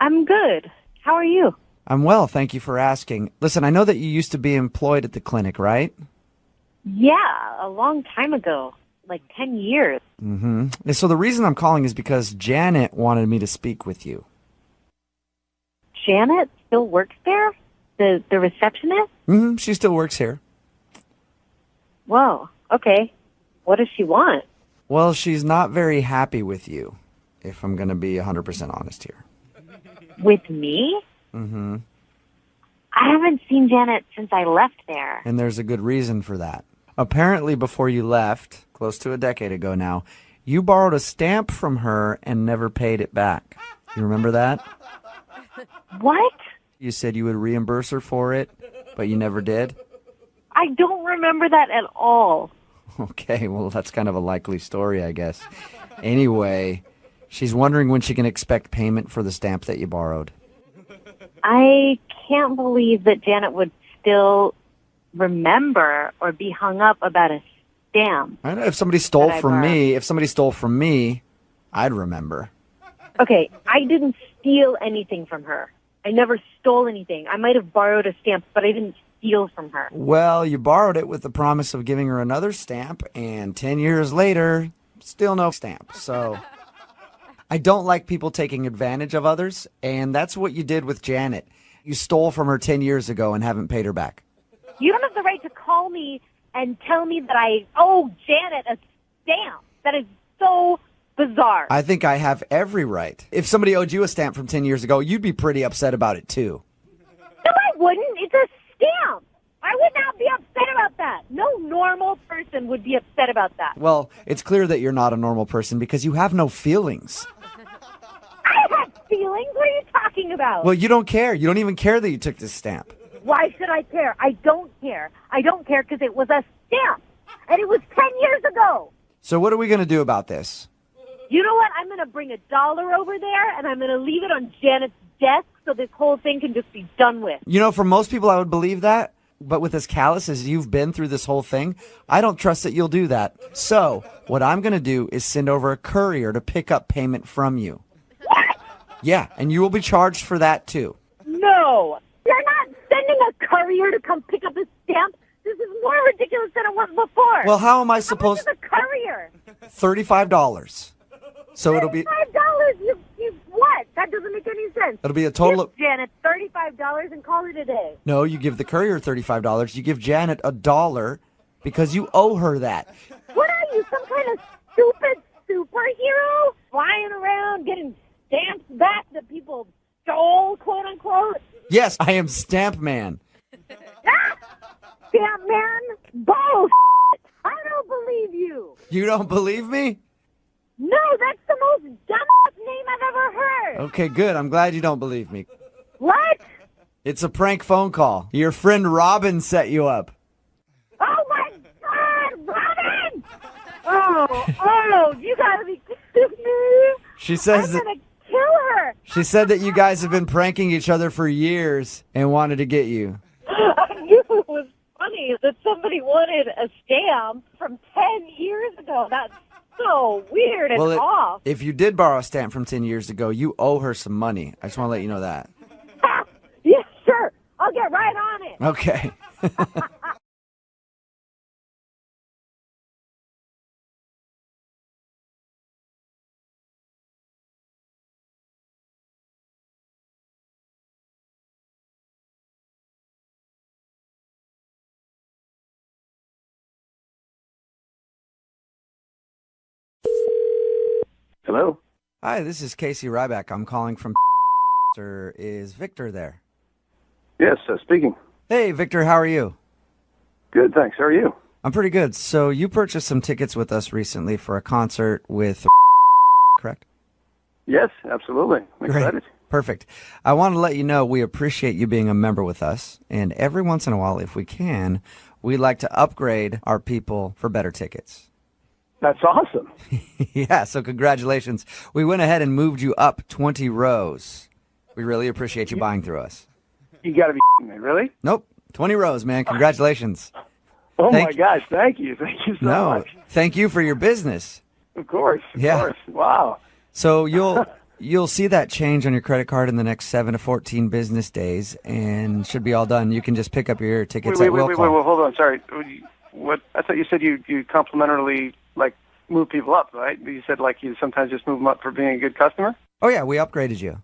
I'm good. How are you? I'm well, thank you for asking. Listen, I know that you used to be employed at the clinic, right? Yeah, a long time ago, like 10 years. Mm-hmm. So the reason I'm calling is because Janet wanted me to speak with you. Janet still works there? The receptionist? Mm-hmm. She still works here. Whoa, okay. What does she want? Well, she's not very happy with you, if I'm going to be 100% honest here. With me? Mm-hmm. I haven't seen Janet since I left there. And there's a good reason for that. Apparently, before you left, close to a decade ago now, you borrowed a stamp from her and never paid it back. You remember that? What? You said you would reimburse her for it, but you never did? I don't remember that at all. Okay, well, that's kind of a likely story, I guess. Anyway, she's wondering when she can expect payment for the stamp that you borrowed. I can't believe that Janet would still remember or be hung up about a stamp. I know if somebody stole that I from me, I'd remember. Okay, I didn't steal anything from her. I never stole anything. I might have borrowed a stamp, but I didn't steal from her. Well, you borrowed it with the promise of giving her another stamp, and 10 years later, still no stamp. So I don't like people taking advantage of others, and that's what you did with Janet. You stole from her 10 years ago and haven't paid her back. You don't have the right to call me and tell me that I owe Janet a stamp. That is so bizarre. I think I have every right. If somebody owed you a stamp from 10 years ago, you'd be pretty upset about it, too. No, I wouldn't. It's a stamp. I would not be upset about that. No normal person would be upset about that. Well, it's clear that you're not a normal person because you have no feelings. I have feelings. What are you talking about? Well, you don't care. You don't even care that you took this stamp. Why should I care? I don't care. I don't care because it was a stamp. And it was 10 years ago. So what are we going to do about this? You know what? I'm going to bring $1 over there, and I'm going to leave it on Janet's desk so this whole thing can just be done with. You know, for most people, I would believe that. But with as callous as you've been through this whole thing, I don't trust that you'll do that. So what I'm going to do is send over a courier to pick up payment from you. What? Yeah, and you will be charged for that, too. No. You're not sending a courier to come pick up a stamp. This is more ridiculous than it was before. Well, how am I supposed to? How much is a courier? $35. So it'll be... $35? You what? That doesn't make any sense. It'll be a total of... Give Janet $35 and call it a day. No, you give the courier $35. You give Janet $1 because you owe her that. What are you, some kind of stupid superhero? Flying around getting stamps back that people stole, quote unquote? Yes, I am Stamp Man. Stamp Man? Bullshit! I don't believe you. You don't believe me? No, that's the most dumbest name I've ever heard. Okay, good. I'm glad you don't believe me. What? It's a prank phone call. Your friend Robin set you up. Oh my God, Robin! Oh, you gotta be kidding me. She says I'm gonna kill her. She said that you guys have been pranking each other for years and wanted to get you. I knew it was funny that somebody wanted a stamp from 10 years ago. That's so weird and off. If you did borrow a stamp from 10 years ago, you owe her some money. I just want to let you know that. Yeah, sure. I'll get right on it. Okay. Hello? Hi, this is Casey Ryback. I'm calling from Is Victor there? Yes, speaking. Hey, Victor, how are you? Good, thanks. How are you? I'm pretty good. So you purchased some tickets with us recently for a concert with correct? Yes, absolutely. I'm excited. Perfect. I want to let you know we appreciate you being a member with us. And every once in a while, if we can, we'd like to upgrade our people for better tickets. That's awesome. Yeah, so congratulations. We went ahead and moved you up 20 rows. We really appreciate you buying through us. You got to be me, really? Nope. 20 rows, man. Congratulations. Oh, my gosh. Thank you. Thank you so much. Thank you for your business. Of course. Of course. Wow. So you'll see that change on your credit card in the next 7 to 14 business days and should be all done. You can just pick up your tickets at will call. Wait, hold on. Sorry. What? I thought you said you complimentarily, move people up, right? You said, you sometimes just move them up for being a good customer? Oh, yeah. We upgraded you.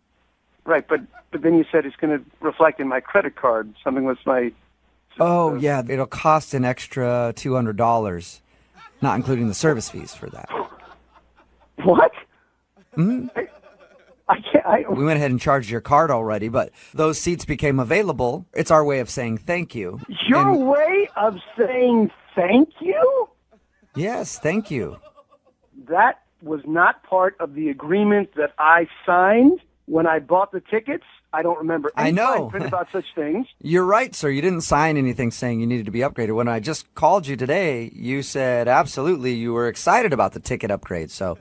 Right, but then you said it's going to reflect in my credit card, something with my... Oh, yeah. It'll cost an extra $200, not including the service fees for that. What? Mm-hmm. I can't. We went ahead and charged your card already, but those seats became available. It's our way of saying thank you. Your way of saying thank you? Yes, thank you. That was not part of the agreement that I signed when I bought the tickets. I don't remember any fine print about such things. You're right, sir. You didn't sign anything saying you needed to be upgraded. When I just called you today, you said absolutely you were excited about the ticket upgrade. So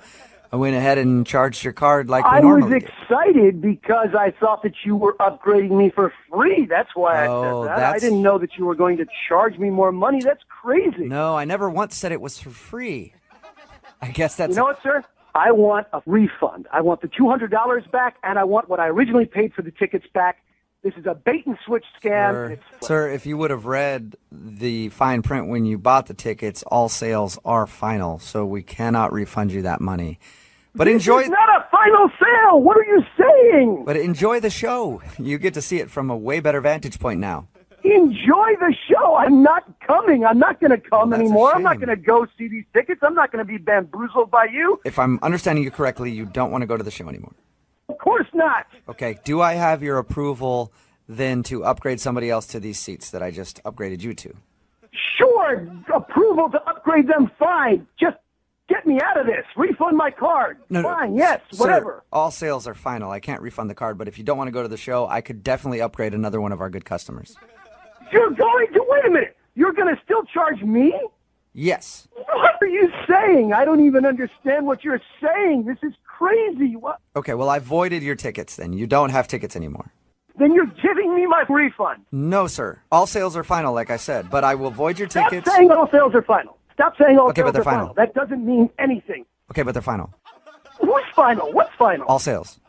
I went ahead and charged your card like we normally do. I was excited because I thought that you were upgrading me for free. That's why I said that. I didn't know that you were going to charge me more money. That's crazy. No, I never once said it was for free. I guess that's... You know what, sir? I want a refund. I want the $200 back, and I want what I originally paid for the tickets back. This is a bait-and-switch scam. Sir, if you would have read the fine print when you bought the tickets, all sales are final, so we cannot refund you that money. But enjoy... This is not a final sale! What are you saying? But enjoy the show. You get to see it from a way better vantage point now. Enjoy the show. I'm not coming. I'm not going to come anymore. I'm not going to go see these tickets. I'm not going to be bamboozled by you. If I'm understanding you correctly, you don't want to go to the show anymore. Of course not. Okay. Do I have your approval then to upgrade somebody else to these seats that I just upgraded you to? Sure. Approval to upgrade them, fine. Just get me out of this. Refund my card. Fine, yes, whatever. Sir, all sales are final. I can't refund the card, but if you don't want to go to the show, I could definitely upgrade another one of our good customers. You're going to, wait a minute, you're going to still charge me? Yes. What are you saying? I don't even understand what you're saying. This is crazy. What? Okay, well, I voided your tickets then. You don't have tickets anymore. Then you're giving me my refund. No, sir. All sales are final, like I said, but I will void your tickets. Stop saying all sales are final. Stop saying all Okay, sales but they're are final. That doesn't mean anything. Okay, but they're final. Who's final? What's final? All sales.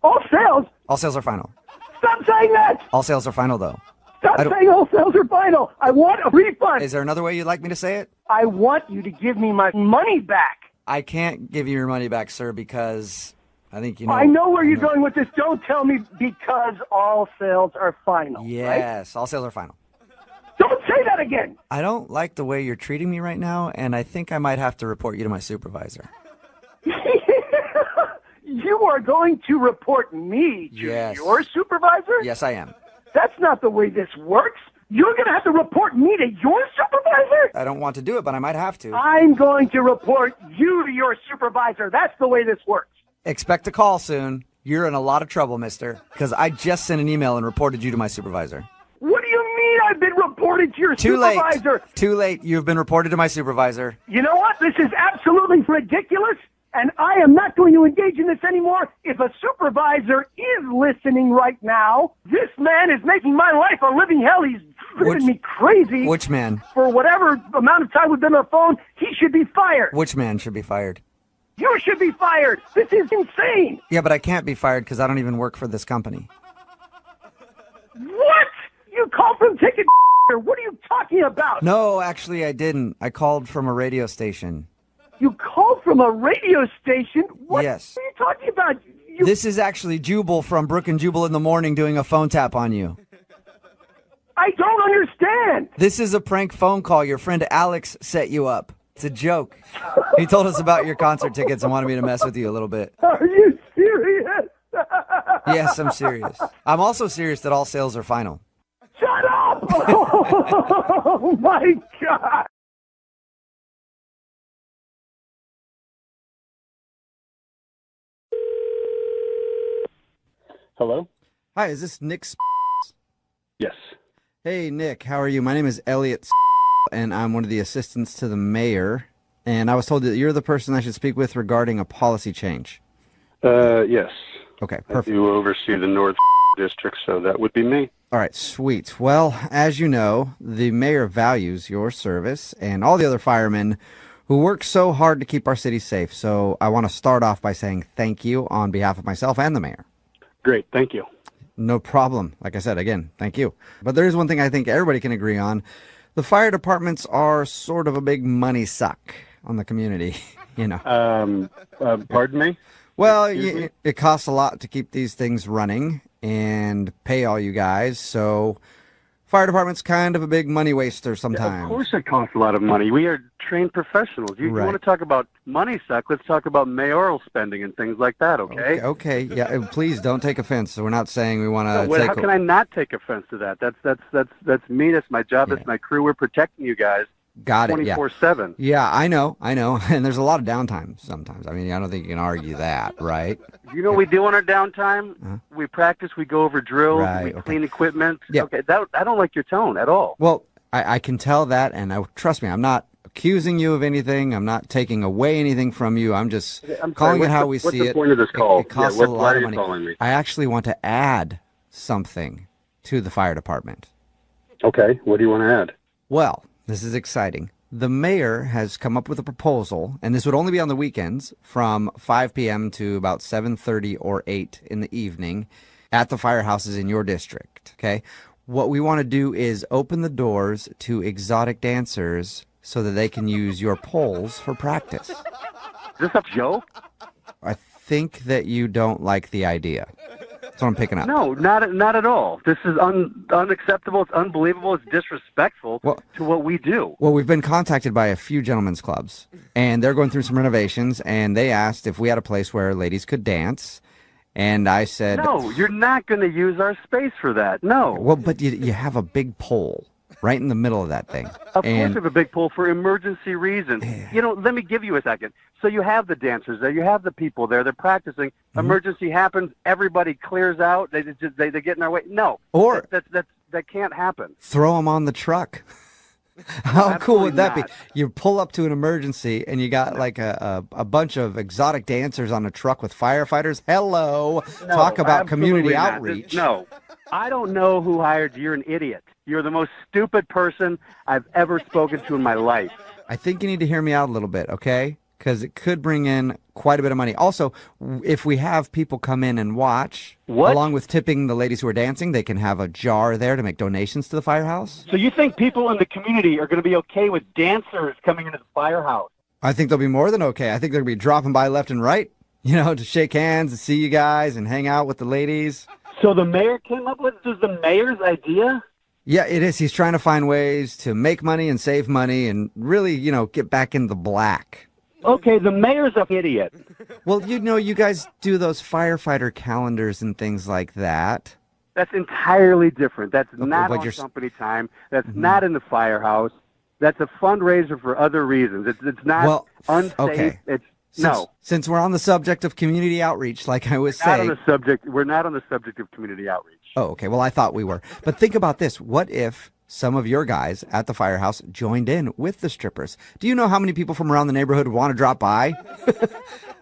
All sales? All sales are final. Stop saying that! All sales are final, though. Stop saying all sales are final. I want a refund. Is there another way you'd like me to say it? I want you to give me my money back. I can't give you your money back, sir, because I think you know. I know where you're going with this. Don't tell me because all sales are final. Yes, all sales are final. Don't say that again. I don't like the way you're treating me right now, and I think I might have to report you to my supervisor. You are going to report me to your supervisor? Yes, I am. That's not the way this works. You're going to have to report me to your supervisor? I don't want to do it, but I might have to. I'm going to report you to your supervisor. That's the way this works. Expect a call soon. You're in a lot of trouble, mister, because I just sent an email and reported you to my supervisor. What do you mean I've been reported to your supervisor? Too late. You've been reported to my supervisor. You know what? This is absolutely ridiculous, and I am not going to engage in this anymore. If a supervisor is listening right now, this man is making my life a living hell. He's driven me crazy. Which man? For whatever amount of time we've been on the phone, he should be fired. Which man should be fired? You should be fired. This is insane. Yeah, but I can't be fired because I don't even work for this company. What? You called from Ticket? What are you talking about? No, actually, I didn't. I called from a radio station. You called from a radio station? What Yes. are you talking about? This is actually Jubal from Brook and Jubal in the Morning doing a phone tap on you. I don't understand. This is a prank phone call. Your friend Alex set you up. It's a joke. He told us about your concert tickets and wanted me to mess with you a little bit. Are you serious? Yes, I'm serious. I'm also serious that all sales are final. Shut up! Oh, my God. Hello? Hi, is this Nick? Yes. Hey, Nick, how are you? My name is Elliot, and I'm one of the assistants to the mayor. And I was told that you're the person I should speak with regarding a policy change. Yes. Okay, I perfect. do oversee the North District, so that would be me. All right, sweet. Well, as you know, the mayor values your service and all the other firemen who work so hard to keep our city safe. So I want to start off by saying thank you on behalf of myself and the mayor. Great, thank you. No problem. Like I said, again, thank you. But there is one thing I think everybody can agree on. The fire departments are sort of a big money suck on the community, you know. Pardon me? Well, it costs a lot to keep these things running and pay all you guys. So fire department's kind of a big money waster sometimes. Of course it costs a lot of money. We are trained professionals. You Right. want to talk about money suck, let's talk about mayoral spending and things like that, okay? Okay, yeah, please don't take offense. We're not saying we want to How can I not take offense to that? That's me. That's my job. That's my crew. We're protecting you guys. Got it, yeah. 24/7. Yeah, I know. And there's a lot of downtime sometimes. I mean, I don't think you can argue that, right? You know what we do on our downtime? We practice, we go over drills, Right, we okay. clean equipment. Yeah. Okay, I don't like your tone at all. Well, I can tell that, and trust me, I'm not accusing you of anything. I'm not taking away anything from you. I'm just I'm calling sorry, it how we what's see the it. point of this call? It costs Yeah, a why lot are of you money. calling me? I actually want to add something to the fire department. Okay, what do you want to add? Well, this is exciting. The mayor has come up with a proposal, and this would only be on the weekends from 5 p.m. to about 7:30 or 8 in the evening at the firehouses in your district, okay? What we want to do is open the doors to exotic dancers so that they can use your poles for practice. Is this a joke? I think that you don't like the idea. That's what I'm picking up. No, not at all. This is unacceptable. It's unbelievable. It's disrespectful to what we do. Well, we've been contacted by a few gentlemen's clubs, and they're going through some renovations, and they asked if we had a place where ladies could dance, and I said... No, you're not going to use our space for that. No. Well, but you have a big pole right in the middle of that thing. Of course we have a big pool for emergency reasons. You know, let me give you a second. So you have the dancers there. You have the people there. They're practicing. Emergency happens. Everybody clears out. They get in our way. No. Or that can't happen. Throw them on the truck. How cool would that not. be? You pull up to an emergency and you got like a bunch of exotic dancers on a truck with firefighters. Hello. No, Talk about community absolutely not. outreach. No. I don't know who hired you. You're an idiot. You're the most stupid person I've ever spoken to in my life. I think you need to hear me out a little bit, okay? Because it could bring in quite a bit of money. Also, if we have people come in and watch, along with tipping the ladies who are dancing, they can have a jar there to make donations to the firehouse. So you think people in the community are going to be okay with dancers coming into the firehouse? I think they'll be more than okay. I think they're going to be dropping by left and right, to shake hands and see you guys and hang out with the ladies. So the mayor came up with this is the mayor's idea? Yeah, it is. He's trying to find ways to make money and save money and really, get back in the black. Okay, the mayor's an idiot. Well, you guys do those firefighter calendars and things like that. That's entirely different. That's not but on you're- company time. That's not in the firehouse. That's a fundraiser for other reasons. It's not unsafe. Okay. Since we're on the subject of community outreach, like I was saying. We're not on the subject of community outreach. Oh, okay. Well, I thought we were. But think about this. What if some of your guys at the firehouse joined in with the strippers? Do you know how many people from around the neighborhood want to drop by?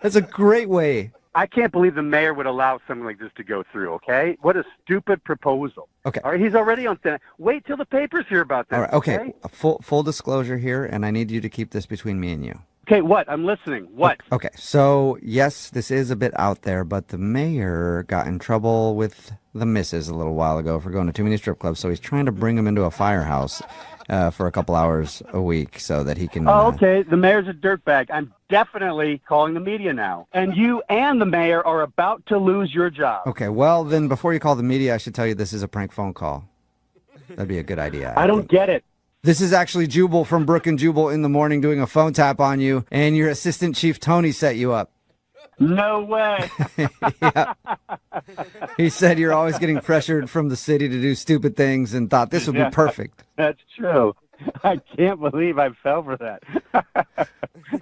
That's a great way. I can't believe the mayor would allow something like this to go through, okay? What a stupid proposal. Okay. All right, he's already on stand. Wait till the papers hear about this. All right. Okay. A full disclosure here, and I need you to keep this between me and you. Okay, what? I'm listening. What? Okay. So, yes, this is a bit out there, but the mayor got in trouble with the missus a little while ago for going to too many strip clubs, so he's trying to bring them into a firehouse for a couple hours a week so that he can... Oh, okay. The mayor's a dirtbag. I'm definitely calling the media now. And you and the mayor are about to lose your job. Okay, well, then before you call the media, I should tell you this is a prank phone call. That'd be a good idea. I don't get it. This is actually Jubal from Brook and Jubal in the Morning doing a phone tap on you, and your assistant chief Tony set you up. No way. Yeah. He said you're always getting pressured from the city to do stupid things and thought this would be perfect. That's true. I can't believe I fell for that.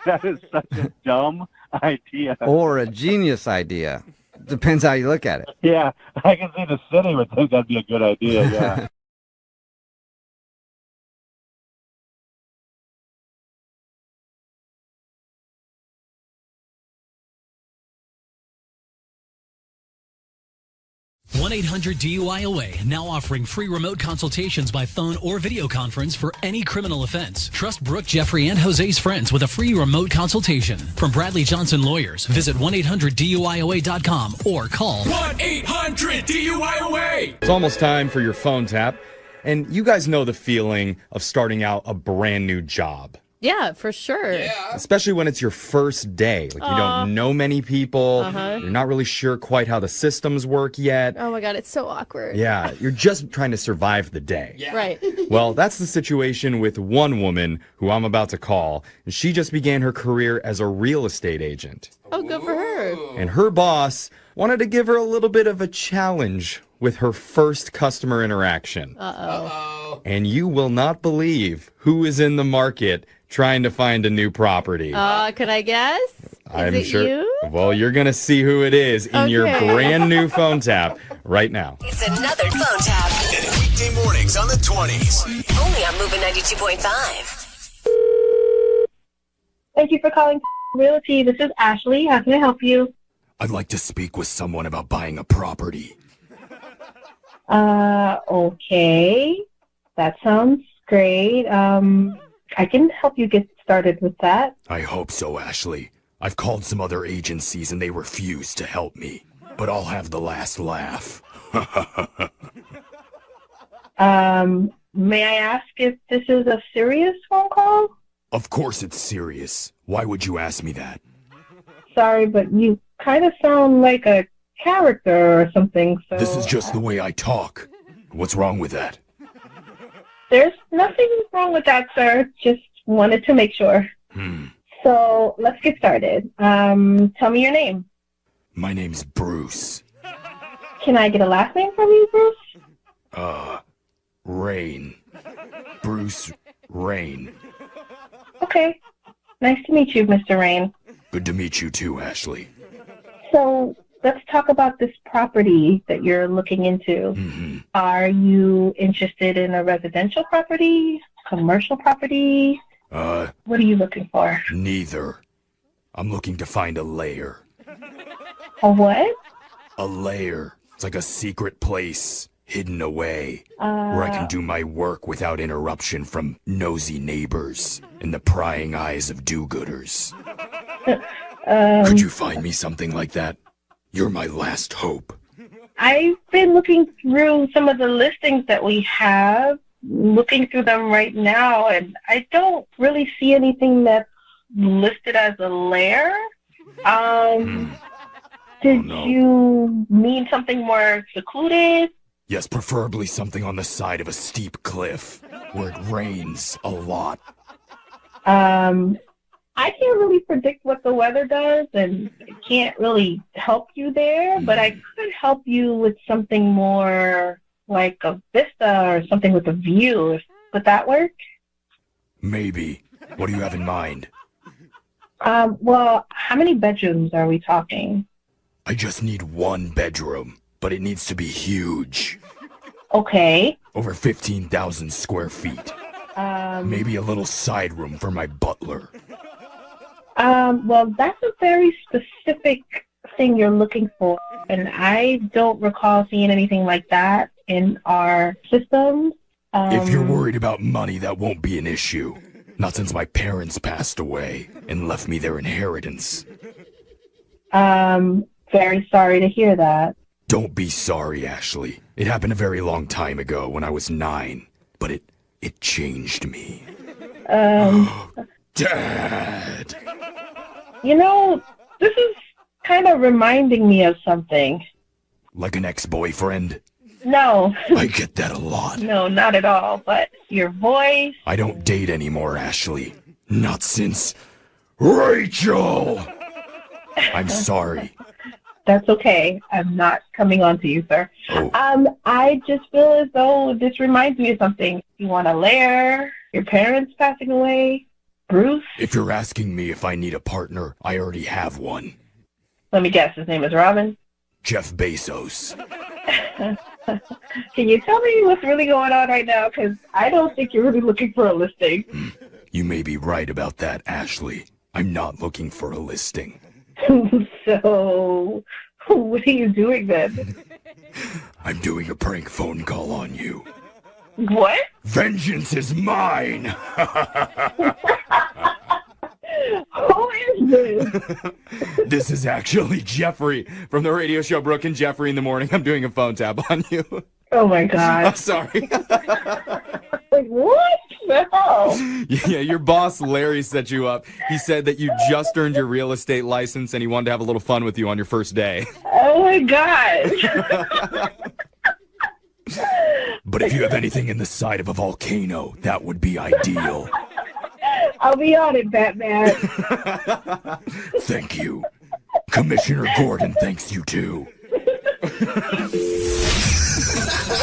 That is such a dumb idea. Or a genius idea. Depends how you look at it. Yeah, I can see the city would think that'd be a good idea, yeah. One 1-800-DUI-AWAY, now offering free remote consultations by phone or video conference for any criminal offense. Trust Brooke, Jeffrey, and Jose's friends with a free remote consultation. From Bradley Johnson Lawyers, visit 1-800-DUI-AWAY.com or call 1-800-DUI-AWAY. It's almost time for your phone tap. And you guys know the feeling of starting out a brand new job. Yeah, for sure. Especially when it's your first day. Like, you don't know many people. Uh-huh. You're not really sure quite how the systems work yet. Oh my God, it's so awkward. Yeah, you're just trying to survive the day. Right. Well, that's the situation with one woman who I'm about to call. And she just began her career as a real estate agent. Oh, good for her. And her boss wanted to give her a little bit of a challenge with her first customer interaction. Uh-oh. And you will not believe who is in the market trying to find a new property. Can I guess? I'm Is it sure. you? Well, you're going to see who it is in your Okay. brand new phone tap right now. It's another phone tap. Weekday mornings on the 20s. Only on Moving 92.5. Thank you for calling Realty. This is Ashley. How can I help you? I'd like to speak with someone about buying a property. Okay. That sounds great. I can help you get started with that. I hope so, Ashley. I've called some other agencies and they refuse to help me. But I'll have the last laugh. May I ask if this is a serious phone call? Of course it's serious. Why would you ask me that? Sorry, but you kind of sound like a character or something, so... This is just the way I talk. What's wrong with that? There's nothing wrong with that, sir. Just wanted to make sure. So, let's get started. Tell me your name. My name's Bruce. Can I get a last name from you, Bruce? Rain. Bruce Rain. Okay. Nice to meet you, Mr. Rain. Good to meet you too, Ashley. So, let's talk about this property that you're looking into. Are you interested in a residential property, commercial property? What are you looking for? Neither. I'm looking to find a lair. A what? A lair. It's like a secret place, hidden away, where I can do my work without interruption from nosy neighbors and the prying eyes of do-gooders. Could you find me something like that? You're my last hope. I've been looking through some of the listings that we have, looking through them right now, and I don't really see anything that's listed as a lair. Did you mean something more secluded? Yes, preferably something on the side of a steep cliff, where it rains a lot. I can't really predict what the weather does, and I can't really help you there, but I could help you with something more like a vista or something with a view. Would that work? Maybe. What do you have in mind? Well, how many bedrooms are we talking? I just need one bedroom, but it needs to be huge. Okay. Over 15,000 square feet. Maybe a little side room for my butler. Well, that's a very specific thing you're looking for, and I don't recall seeing anything like that in our system. If you're worried about money, that won't be an issue. Not since my parents passed away and left me their inheritance. Very sorry to hear that. Don't be sorry, Ashley. It happened a very long time ago when I was 9, but it changed me. Dad! You know, this is kind of reminding me of something. Like an ex-boyfriend? No. I get that a lot. No, not at all, but your voice. I don't date anymore, Ashley. Not since Rachel! I'm sorry. That's okay. I'm not coming on to you, sir. I just feel as though this reminds me of something. You want a lair? Your parents passing away? Bruce? If you're asking me if I need a partner, I already have one. Let me guess. His name is Robin? Jeff Bezos. Can you tell me what's really going on right now? Because I don't think you're really looking for a listing. You may be right about that, Ashley. I'm not looking for a listing. So, what are you doing then? I'm doing a prank phone call on you. What? Vengeance is mine! Who is this? This is actually Jeffrey from the radio show Brooke and Jeffrey in the Morning. I'm doing a phone tap on you. Oh my God. I'm sorry. Like, what the hell? Yeah, your boss, Larry, set you up. He said that you just earned your real estate license and he wanted to have a little fun with you on your first day. Oh my gosh. But if you have anything in the side of a volcano, that would be ideal. I'll be on it, Batman. Thank you. Commissioner Gordon thanks you too.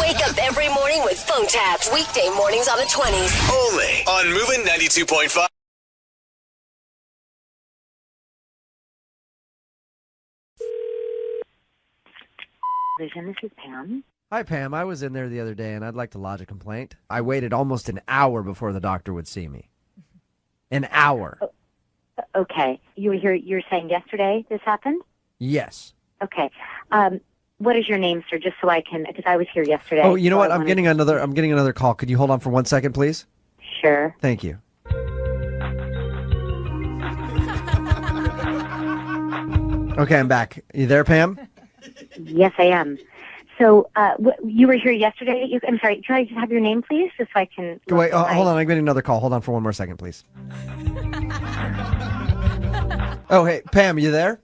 Wake up every morning with phone taps. Weekday mornings on the 20s. Only on Moving 92.5. Vision, this is Pam. Hi, Pam. I was in there the other day, and I'd like to lodge a complaint. I waited almost an hour before the doctor would see me. An hour. Okay. You were here, you're saying yesterday this happened? Yes. Okay. What is your name, sir, just so I can, because I was here yesterday. Oh, you know so what? I'm getting another call. Could you hold on for 1 second, please? Sure. Thank you. Okay, I'm back. You there, Pam? Yes, I am. So, you were here yesterday? I'm sorry, can I just have your name, please, just so I can... Wait, hold on. I'm getting another call. Hold on for 1 more second, please. Oh, hey, Pam, you there?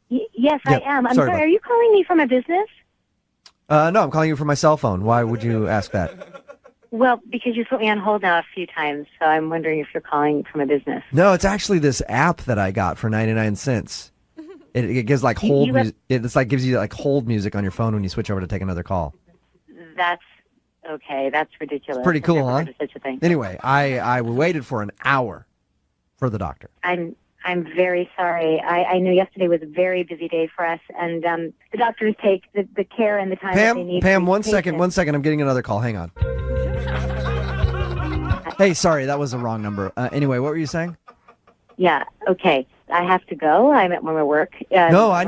Yes, Yep. I am. I'm Sorry sorry, about- are you calling me from a business? No, I'm calling you from my cell phone. Why would you ask that? Well, because you put me on hold now a few times, so I'm wondering if you're calling from a business. No, it's actually this app that I got for 99 cents. It gives like hold music. It's like gives you like hold music on your phone when you switch over to take another call. That's okay. That's ridiculous. Pretty I've cool, never huh? heard of such a thing. Anyway, I waited for an hour for the doctor. I'm very sorry. I know yesterday was a very busy day for us, and the doctors take the care and the time that they need. Pam, for one each second. patient. I'm getting another call. Hang on. Hey, sorry, that was the wrong number. Anyway, what were you saying? Yeah. Okay. I have to go. I'm at my work. No, I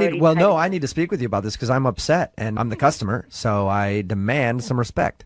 need to speak with you about this because I'm upset and I'm the customer, so I demand some respect.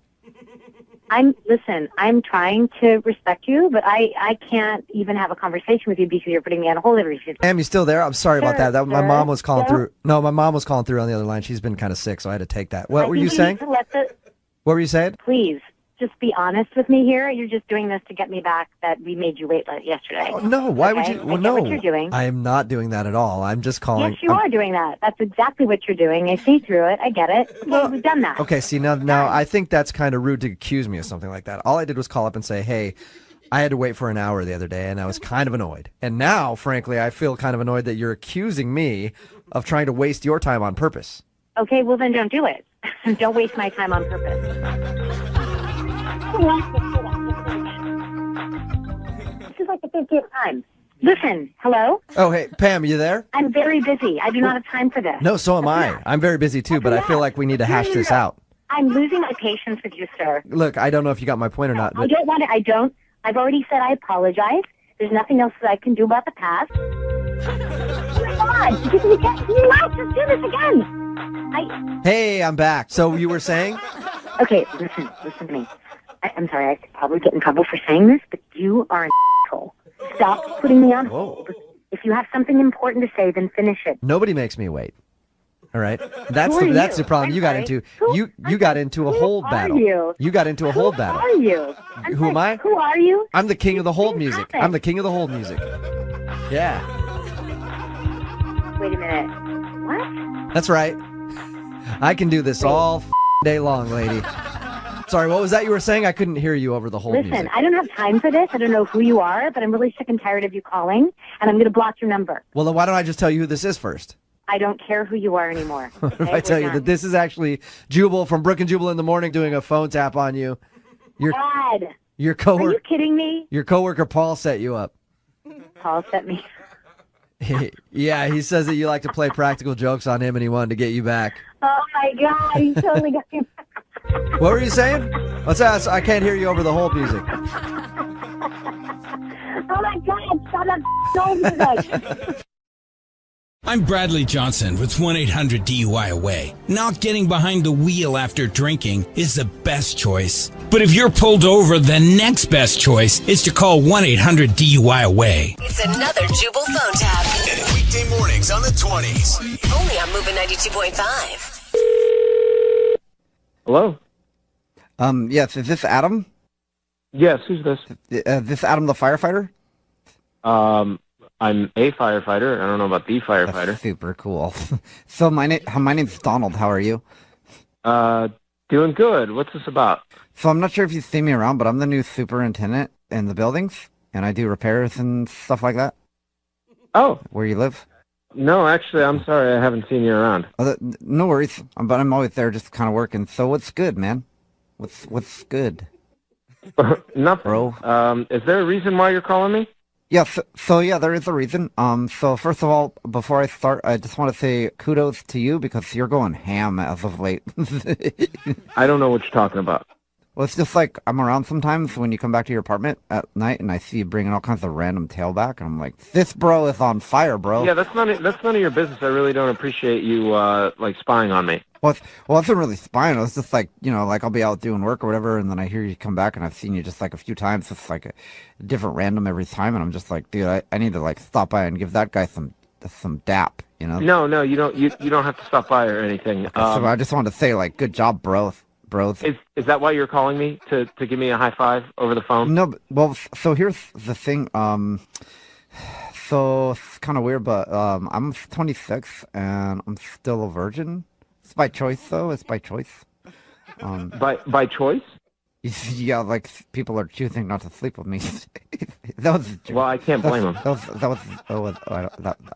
Listen, I'm trying to respect you, but I can't even have a conversation with you because you're putting me on hold every few. Pam, you still there? I'm sorry about that. My sir. mom was calling Yeah. through. No, my mom was calling through on the other line. She's been kind of sick, so I had to take that. What were you saying? Need to let What were you saying? Please, just be honest with me here. You're just doing this to get me back that we made you wait yesterday. Oh, no, why would Okay? you? I Well, get no, what you're doing. I am not doing that at all. I'm just calling. Yes, you are doing that. That's exactly what you're doing. I see through it. I get it. Okay, we've done that. Okay, see, now I think that's kind of rude to accuse me of something like that. All I did was call up and say, hey, I had to wait for an hour the other day, and I was kind of annoyed. And now, frankly, I feel kind of annoyed that you're accusing me of trying to waste your time on purpose. Okay, well then don't do it. Don't waste my time on purpose. This is like the 50th time. Listen, hello? Oh, hey, Pam, you there? I'm very busy. I do not have time for this. No, so am I. I'm very busy too, but I feel like we need to hash this out. I'm losing my patience with you, sir. Look, I don't know if you got my point or not, I but don't want to. I've already said I apologize. There's nothing else that I can do about the past. Oh my God! Can you not just do this again? hey, I'm back. So you were saying? Okay, listen to me. I'm sorry, I could probably get in trouble for saying this, but you are an asshole. Stop putting me on hold. If you have something important to say, then finish it. Nobody makes me wait. All right, that's Who are that's you? the problem. I'm you got sorry. into you got into a hold battle. you? You got into a hold Who battle. are you? Who am I? Who are you? I'm the king of the hold music. happened? I'm the king of the hold music. Yeah, Wait a minute. What? that's right. I can do this all day long, lady. Sorry, what was that you were saying? I couldn't hear you over the hold Listen, music. I don't have time for this. I don't know who you are, but I'm really sick and tired of you calling, and I'm going to block your number. Well, then why don't I just tell you who this is first? I don't care who you are anymore. If Okay? I tell We're you done. that this is actually Jubal from Brook and Jubal in the Morning doing a phone tap on you. Your God. your Are coworker you kidding me? your coworker Paul set you up. Paul set me. Yeah, he says that you like to play practical jokes on him and he wanted to get you back. Oh my God, he totally got me. What were you saying? What's that? I can't hear you over the hold music. Oh my God, stop that music. I'm Bradley Johnson with 1-800-DUI-AWAY. Not getting behind the wheel after drinking is the best choice. But if you're pulled over, the next best choice is to call 1-800-DUI-AWAY. It's another Jubal phone tab. Weekday mornings on the 20s. Only on Moving 92.5. Hello? Yes, is this Adam? Yes, who's this? This Adam the firefighter? I'm a firefighter. I don't know about the firefighter. That's super cool. So my name's Donald. How are you? Doing good. What's this about? So I'm not sure if you've seen me around, but I'm the new superintendent in the buildings, and I do repairs and stuff like that. Oh. Where you live? No, actually, I'm sorry. I haven't seen you around. No worries. But I'm always there just kind of working. So what's good, man? What's good? Nothing. Bro. Is there a reason why you're calling me? Yeah, so yeah, there is a reason. So first of all, before I start, I just want to say kudos to you because you're going ham as of late. I don't know what you're talking about. Well, it's just like I'm around sometimes when you come back to your apartment at night and I see you bringing all kinds of random tailback, and I'm like, this bro is on fire, bro. Yeah, that's none of your business. I really don't appreciate you like spying on me. Well, it wasn't really spying. It was just like, like I'll be out doing work or whatever, and then I hear you come back, and I've seen you just like a few times. It's like a different random every time, and I'm just like, dude, I need to like stop by and give that guy some dap, No, you don't. You don't have to stop by or anything. So I just wanted to say, like, good job, bros. Is that why you're calling me to give me a high five over the phone? No, well, so here's the thing. So it's kind of weird, but I'm 26 and I'm still a virgin. It's by choice, though. It's by choice. By choice? Yeah, like people are choosing not to sleep with me. That was well, I can't blame them. I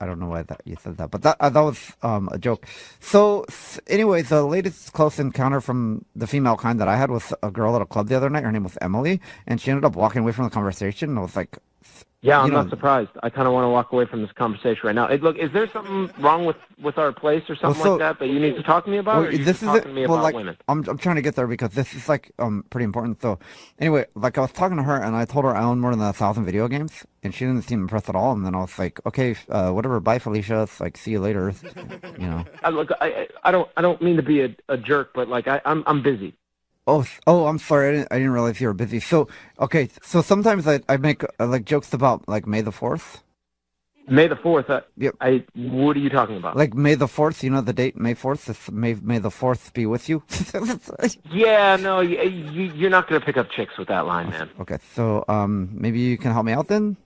don't know why you said that, but that was a joke. So anyway, the latest close encounter from the female kind that I had was a girl at a club the other night. Her name was Emily, and she ended up walking away from the conversation. I was like, yeah, I'm not surprised. I kind of want to walk away from this conversation right now. Look, is there something wrong with our place or something like that you need to talk to me about? Or are you just talking to me about women? I'm trying to get there because this is like pretty important. So anyway, like I was talking to her and I told her I own more than 1,000 video games, and she didn't seem impressed at all. And then I was like, okay, whatever, bye, Felicia. It's like, see you later. Look, I don't mean to be a jerk, but like I'm busy. Oh, I'm sorry. I didn't realize you were busy. So, okay. So sometimes I make like jokes about like May the 4th. May the 4th? Yep. What are you talking about? Like May the 4th, the date, May 4th? It's May the 4th be with you. Yeah, no, you're not going to pick up chicks with that line, man. Okay. So, maybe you can help me out then?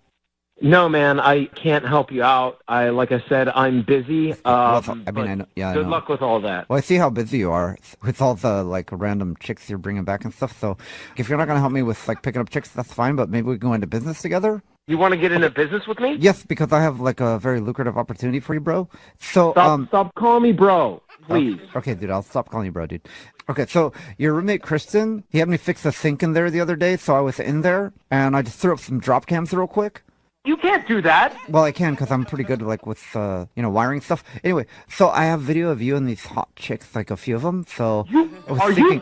No, man, I can't help you out. Like I said, I'm busy. I know. Yeah. Good luck with all that. Well, I see how busy you are with all the like random chicks you're bringing back and stuff. So, if you're not gonna help me with like picking up chicks, that's fine. But maybe we can go into business together. You want to get into business with me? Yes, because I have like a very lucrative opportunity for you, bro. So, stop calling me bro, please. Okay, dude, I'll stop calling you bro, dude. Okay, so your roommate Kristen, he had me fix the sink in there the other day, so I was in there and I just threw up some drop cams real quick. You can't do that. Well, I can because I'm pretty good like with wiring stuff. Anyway, so I have video of you and these hot chicks, like a few of them. So are you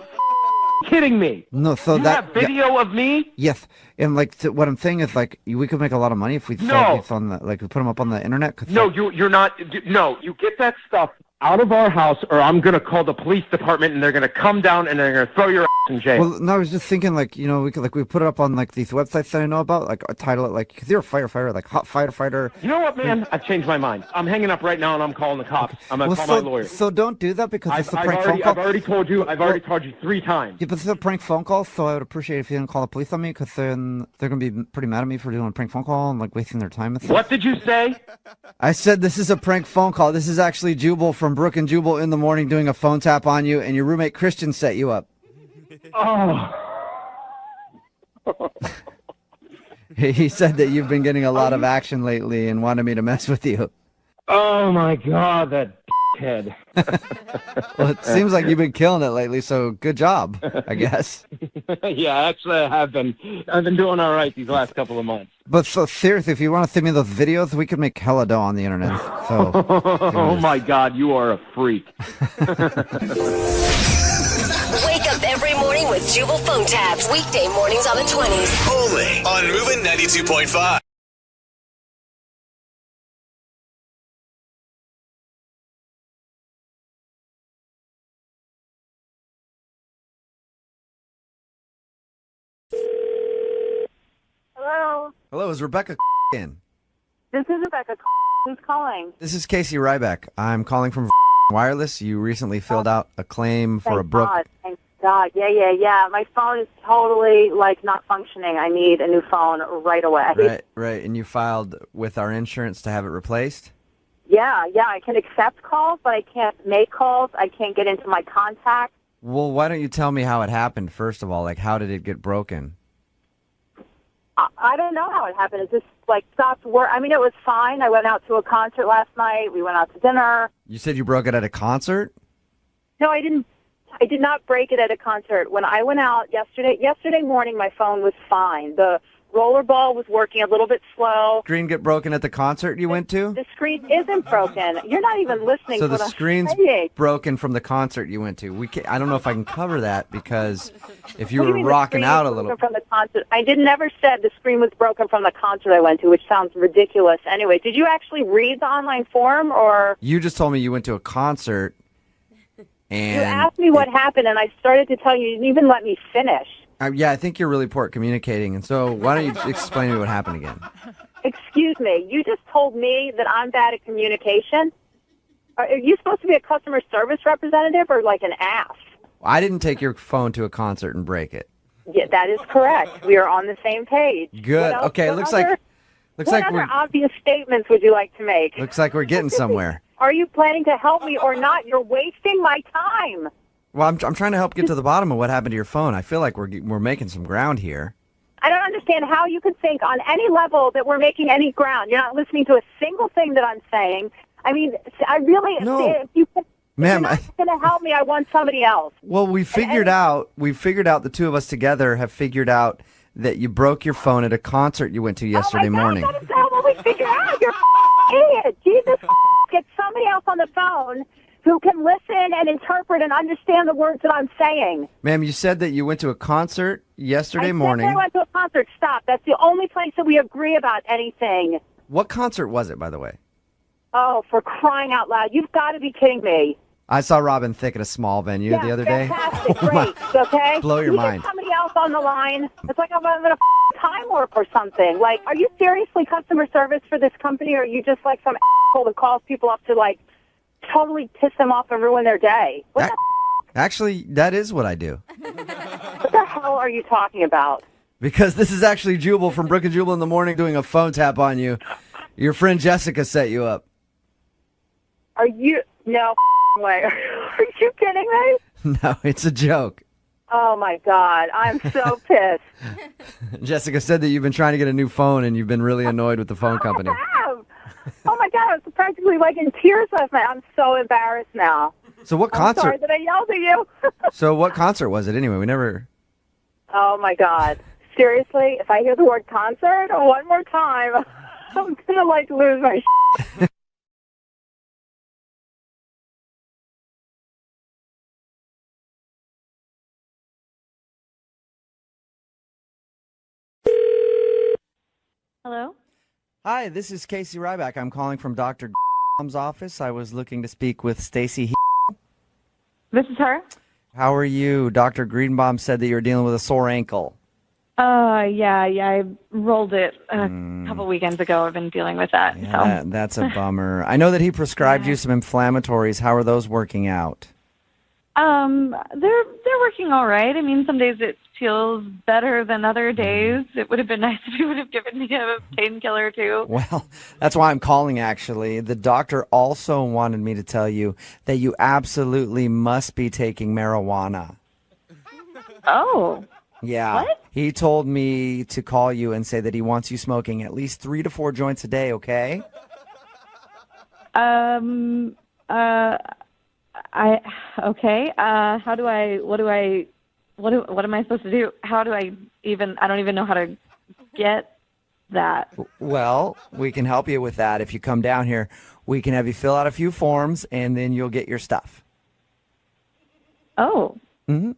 kidding me? No, so you have video of me? Yes, and like what I'm saying is like we could make a lot of money if we sell these on the we put them up on the internet. No, you're not. No, you get that stuff out of our house, or I'm gonna call the police department, and they're gonna come down and they're gonna throw your ass in jail. Well, no, I was just thinking we could we put it up on like these websites that I know about, like title it like because you're a firefighter, like hot firefighter. You know what, man? I've changed my mind. I'm hanging up right now and I'm calling the cops. I'm gonna call my lawyer. So don't do that because it's a prank phone call. I've already told you. I've already told you 3 times. Yeah, but it's a prank phone call, so I would appreciate if you didn't call the police on me because then they're gonna be pretty mad at me for doing a prank phone call and like wasting their time. What did you say? I said this is a prank phone call. This is actually Jubal from Brook and Jubal in the morning doing a phone tap on you, and your roommate Christian set you up. Oh. He said that you've been getting a lot of action lately and wanted me to mess with you. Oh my God, that head. Well, it seems like you've been killing it lately, so good job, I guess. Yeah, actually, I have been. I've been doing all right these last couple of months. But so seriously, if you want to send me those videos, we could make hella dough on the internet. So. Oh my God, you are a freak. Wake up every morning with Jubal phone tabs. Weekday mornings on the 20s. Only on Moving 92.5. Hello. Hello, is Rebecca in? This is Rebecca. Who's calling? This is Casey Ryback. I'm calling from Wireless. You recently filled out a claim for a Brook. God. God, yeah. My phone is totally, not functioning. I need a new phone right away. Right. And you filed with our insurance to have it replaced? Yeah, I can accept calls, but I can't make calls. I can't get into my contacts. Well, why don't you tell me how it happened, first of all? Like, how did it get broken? I don't know how it happened. It just, stopped work. I mean, it was fine. I went out to a concert last night. We went out to dinner. You said you broke it at a concert? No, I didn't. I did not break it at a concert. When I went out yesterday morning, my phone was fine. The rollerball was working a little bit slow. Screen get broken at the concert you went to? The screen isn't broken. You're not even listening So to the what screen's I'm saying. broken from the concert you went to. I don't know if I can cover that because if you What do were mean the rocking screen out was a little. broken from the concert? I never said the screen was broken from the concert I went to, which sounds ridiculous. Anyway, did you actually read the online forum or? You just told me you went to a concert and You asked me what happened, and I started to tell you. You didn't even let me finish. Yeah, I think you're really poor at communicating, and so why don't you explain to me what happened again? Excuse me. You just told me that I'm bad at communication. Are you supposed to be a customer service representative or like an ass? I didn't take your phone to a concert and break it. Yeah, that is correct. We are on the same page. Good. What else- Okay, what looks other- like what other we're obvious statements would you like to make? looks like we're getting somewhere. Are you planning to help me or not? You're wasting my time. Well, I'm trying to help get to the bottom of what happened to your phone. I feel like we're making some ground here. I don't understand how you could think on any level that we're making any ground. You're not listening to a single thing that I'm saying. I mean, I really, if you're Ma'am, not going to help me, I want somebody else. Well, we figured out the two of us together have figured out that you broke your phone at a concert you went to yesterday morning. That is not what we figured out. You're idiot. Jesus, get somebody else on the phone who can listen and interpret and understand the words that I'm saying. Ma'am, you said that you went to a concert yesterday I morning. said I went to a concert. Stop. That's the only place that we agree about anything. What concert was it, by the way? Oh, for crying out loud. You've got to be kidding me. I saw Robin Thicke at a small venue the other day. Fantastic. Great. Okay? Blow your you mind. Get somebody else on the line. It's like I'm in a time warp or something. Like, are you seriously customer service for this company, or are you just like some asshole that calls people up to, totally piss them off and ruin their day? Actually, that is what I do. What the hell are you talking about? Because this is actually Jubal from Brook and Jubal in the Morning doing a phone tap on you. Your friend Jessica set you up. Are you... No way. Are you kidding me? No, it's a joke. Oh, my God. I'm so pissed. Jessica said that you've been trying to get a new phone and you've been really annoyed with the phone company. I have. Oh, my God. I was practically in tears last night. I'm so embarrassed now. So what I'm concert? sorry that I yelled at you. So what concert was it anyway? We never... Oh, my God. Seriously, if I hear the word concert one more time, I'm going to, lose my shit. Hello? Hi, this is Casey Ryback. I'm calling from Dr. office. I was looking to speak with Stacy. This is her? How are you? Dr. Greenbaum said that you're dealing with a sore ankle. Yeah, I rolled it a couple weekends ago. I've been dealing with that. Yeah, that's a bummer. I know that he prescribed you some inflammatories. How are those working out? They're working all right. I mean, some days it feels better than other days. It would have been nice if he would have given me a painkiller too. Well, that's why I'm calling, actually. The doctor also wanted me to tell you that you absolutely must be taking marijuana. Oh. Yeah. What? He told me to call you and say that he wants you smoking at least 3 to 4 joints a day, okay? Okay. What am I supposed to do? I don't even know how to get that. Well, we can help you with that. If you come down here, we can have you fill out a few forms and then you'll get your stuff. Oh. Mm-hmm.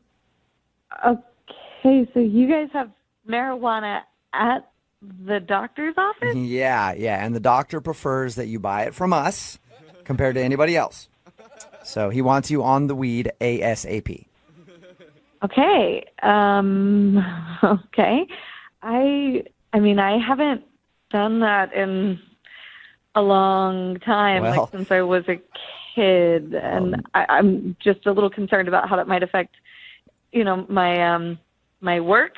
Okay, so you guys have marijuana at the doctor's office? Yeah, and the doctor prefers that you buy it from us compared to anybody else. So he wants you on the weed ASAP. Okay. Okay. I mean, I haven't done that in a long time, Well, since I was a kid, and I'm just a little concerned about how that might affect my work.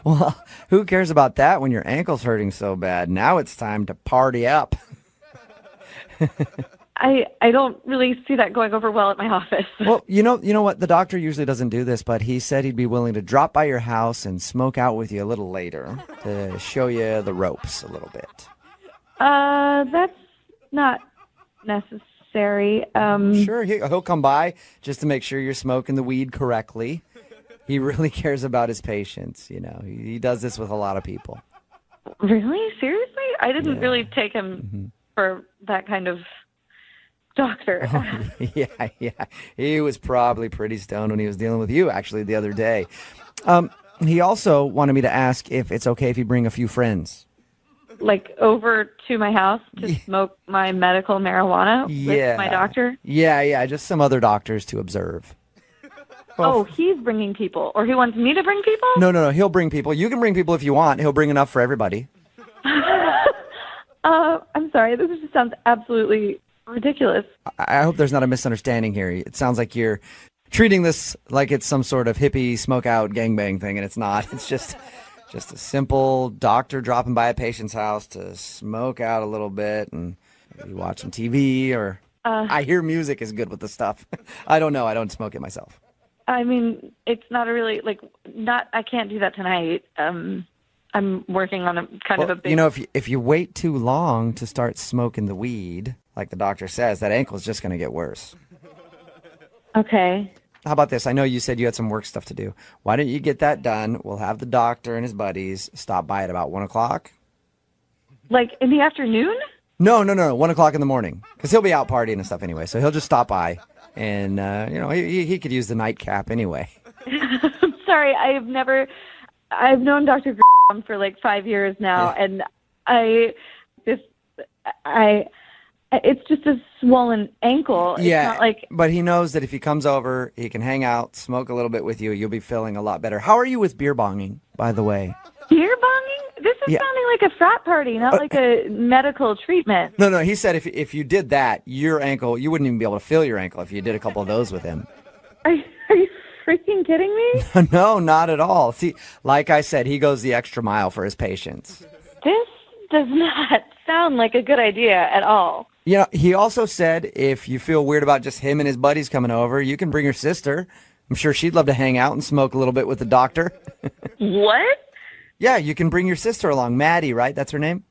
Well, who cares about that when your ankle's hurting so bad? Now it's time to party up. I don't really see that going over well at my office. Well, you know what? The doctor usually doesn't do this, but he said he'd be willing to drop by your house and smoke out with you a little later to show you the ropes a little bit. That's not necessary. Sure, he'll come by just to make sure you're smoking the weed correctly. He really cares about his patients. He does this with a lot of people. Really? Seriously? I didn't really take him for that kind of doctor. Yeah. He was probably pretty stoned when he was dealing with you, actually, the other day. He also wanted me to ask if it's okay if you bring a few friends. Like over to my house to smoke my medical marijuana with my doctor? Yeah, just some other doctors to observe. Well, he's bringing people, or he wants me to bring people? No, he'll bring people. You can bring people if you want. He'll bring enough for everybody. I'm sorry, this just sounds absolutely ridiculous. I hope there's not a misunderstanding here. It sounds like you're treating this like it's some sort of hippie smoke out gangbang thing, and it's not. It's just a simple doctor dropping by a patient's house to smoke out a little bit and maybe watch some TV, or I hear music is good with the stuff. I don't know. I don't smoke it myself. I mean, it's not a really, I can't do that tonight. I'm working on a kind of a big... If you wait too long to start smoking the weed, like the doctor says, that ankle's just going to get worse. Okay. How about this? I know you said you had some work stuff to do. Why don't you get that done? We'll have the doctor and his buddies stop by at about 1 o'clock. Like in the afternoon? No, 1 o'clock in the morning. Because he'll be out partying and stuff anyway, so he'll just stop by. And, he could use the nightcap anyway. I'm sorry, I've known Dr. for like 5 years now, and it's just a swollen ankle. It's not like... but he knows that if he comes over, he can hang out, smoke a little bit with you. You'll be feeling a lot better. How are you with beer bonging, by the way? Beer bonging? This is sounding like a frat party, not like a medical treatment. No, he said if you did that, your ankle, you wouldn't even be able to feel your ankle if you did a couple of those with him. Are you freaking kidding me? No, not at all. See, like I said, he goes the extra mile for his patients. This does not sound like a good idea at all. He also said if you feel weird about just him and his buddies coming over, you can bring your sister. I'm sure she'd love to hang out and smoke a little bit with the doctor. What? Yeah, you can bring your sister along. Maddie, right? That's her name?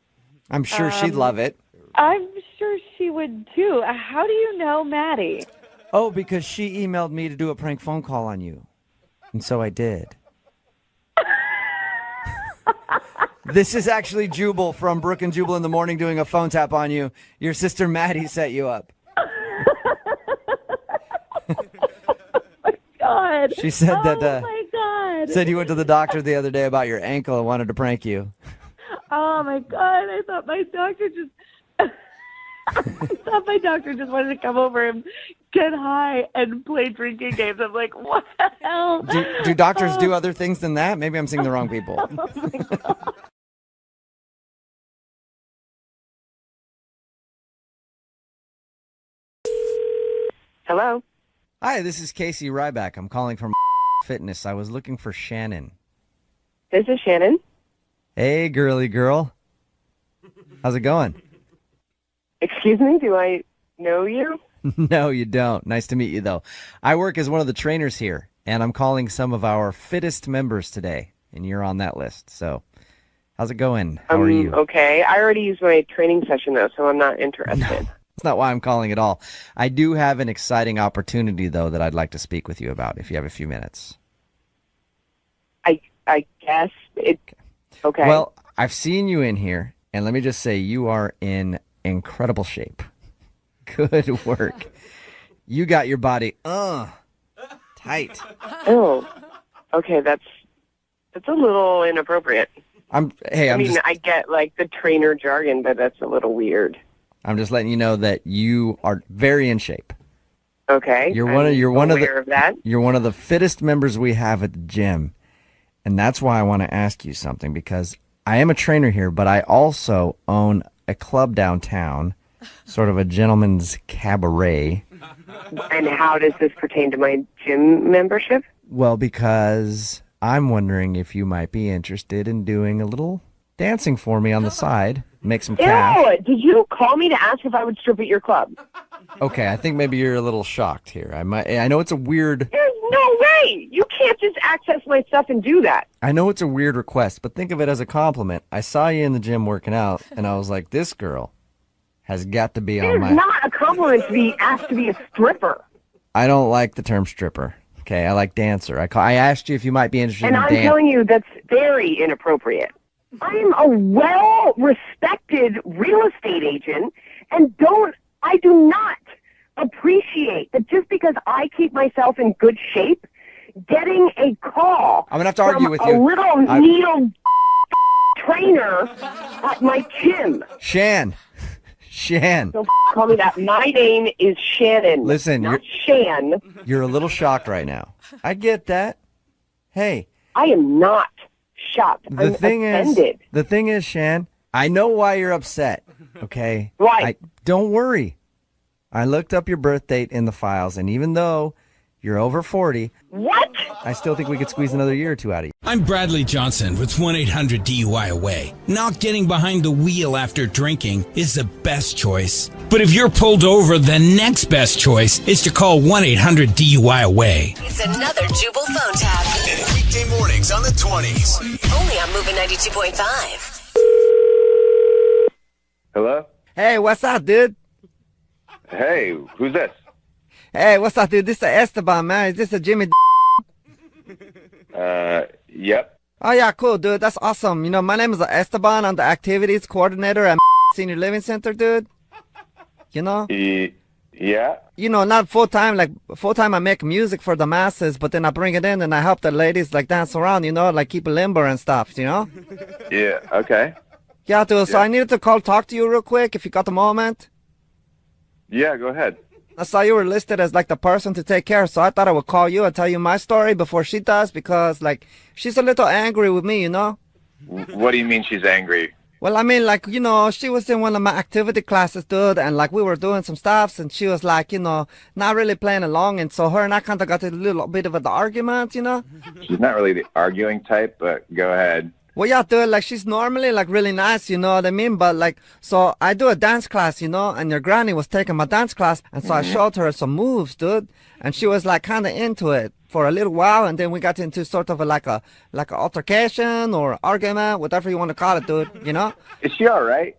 I'm sure she'd love it. I'm sure she would too. How do you know Maddie? Oh, because she emailed me to do a prank phone call on you. And so I did. This is actually Jubal from Brooke and Jubal in the Morning doing a phone tap on you. Your sister Maddie set you up. God. She said that. Oh my God. Said you went to the doctor the other day about your ankle and wanted to prank you. Oh my God! I thought my doctor just wanted to come over and get high and play drinking games. I'm like, what the hell? Do doctors do other things than that? Maybe I'm seeing the wrong people. Oh my God. Hello. Hi, this is Casey Ryback. I'm calling from Fitness. I was looking for Shannon. This is Shannon. Hey, girly girl. How's it going? Excuse me, do I know you? No, you don't. Nice to meet you, though. I work as one of the trainers here, and I'm calling some of our fittest members today, and you're on that list. So, how's it going? How are you? Okay. I already used my training session, though, so I'm not interested. No, that's not why I'm calling at all. I do have an exciting opportunity, though, that I'd like to speak with you about, if you have a few minutes. I guess it... Okay. Well, I've seen you in here, and let me just say you are in incredible shape. Good work. You got your body tight. Oh, okay. That's a little inappropriate. I get like the trainer jargon, but that's a little weird. I'm just letting you know that you are very in shape. Okay. You're one of the fittest members we have at the gym. And that's why I want to ask you something, because I am a trainer here, but I also own a club downtown, sort of a gentleman's cabaret. And how does this pertain to my gym membership? Well, because I'm wondering if you might be interested in doing a little dancing for me on the side. Make some cash. Ew, did you call me to ask if I would strip at your club? Okay, I think maybe you're a little shocked here. I know it's a weird... There's no way! You can't just access my stuff and do that. I know it's a weird request, but think of it as a compliment. I saw you in the gym working out, and I was like, this girl has got to be on my... It's not a compliment to be asked to be a stripper. I don't like the term stripper. Okay, I like dancer. I asked you if you might be interested in dance. And I'm telling you, that's very inappropriate. I'm a well-respected real estate agent, and I do not appreciate that just because I keep myself in good shape, getting a call I'm gonna have to argue with a you. little needle trainer at my gym. Shan. Don't call me that. My name is Shannon. Listen, not Shan. You're a little shocked right now. I get that. Hey. I am not shocked. I'm offended. The thing is, Shan, I know why you're upset. Okay? Right. Don't worry. I looked up your birth date in the files, and even though you're over 40, what? I still think we could squeeze another year or two out of you. I'm Bradley Johnson with 1-800-DUI-AWAY. Not getting behind the wheel after drinking is the best choice. But if you're pulled over, the next best choice is to call 1-800-DUI-AWAY. It's another Jubal phone tab. And weekday mornings on the 20s. Only on Moving 92.5. Hello? Hey, what's up, dude? Hey, who's this? Hey, what's up, dude? This is Esteban, man. Is this a Jimmy? Yep. Oh, yeah, cool, dude. That's awesome. You know, my name is Esteban. I'm the activities coordinator at Senior Living Center, dude. You know? Yeah. You know, not full-time. Like, full-time I make music for the masses, but then I bring it in and I help the ladies, like, dance around, you know, like keep a limber and stuff, you know? Yeah, okay. Yeah, dude. So I needed to talk to you real quick if you got a moment. Yeah, go ahead. I saw you were listed as like the person to take care, so I thought I would call you and tell you my story before she does, because like she's a little angry with me, you know? What do you mean she's angry? Well, I mean, like, you know, she was in one of my activity classes, dude, and like we were doing some stuff, and she was like, you know, not really playing along, and so her and I kind of got a little bit of an argument, you know? She's not really the arguing type, but go ahead. Well, yeah, dude, like, she's normally, like, really nice, you know what I mean? But, like, so I do a dance class, you know, and your granny was taking my dance class, and so I showed her some moves, dude, and she was, like, kind of into it for a little while, and then we got into sort of like a altercation or argument, whatever you want to call it, dude, you know? Is she all right?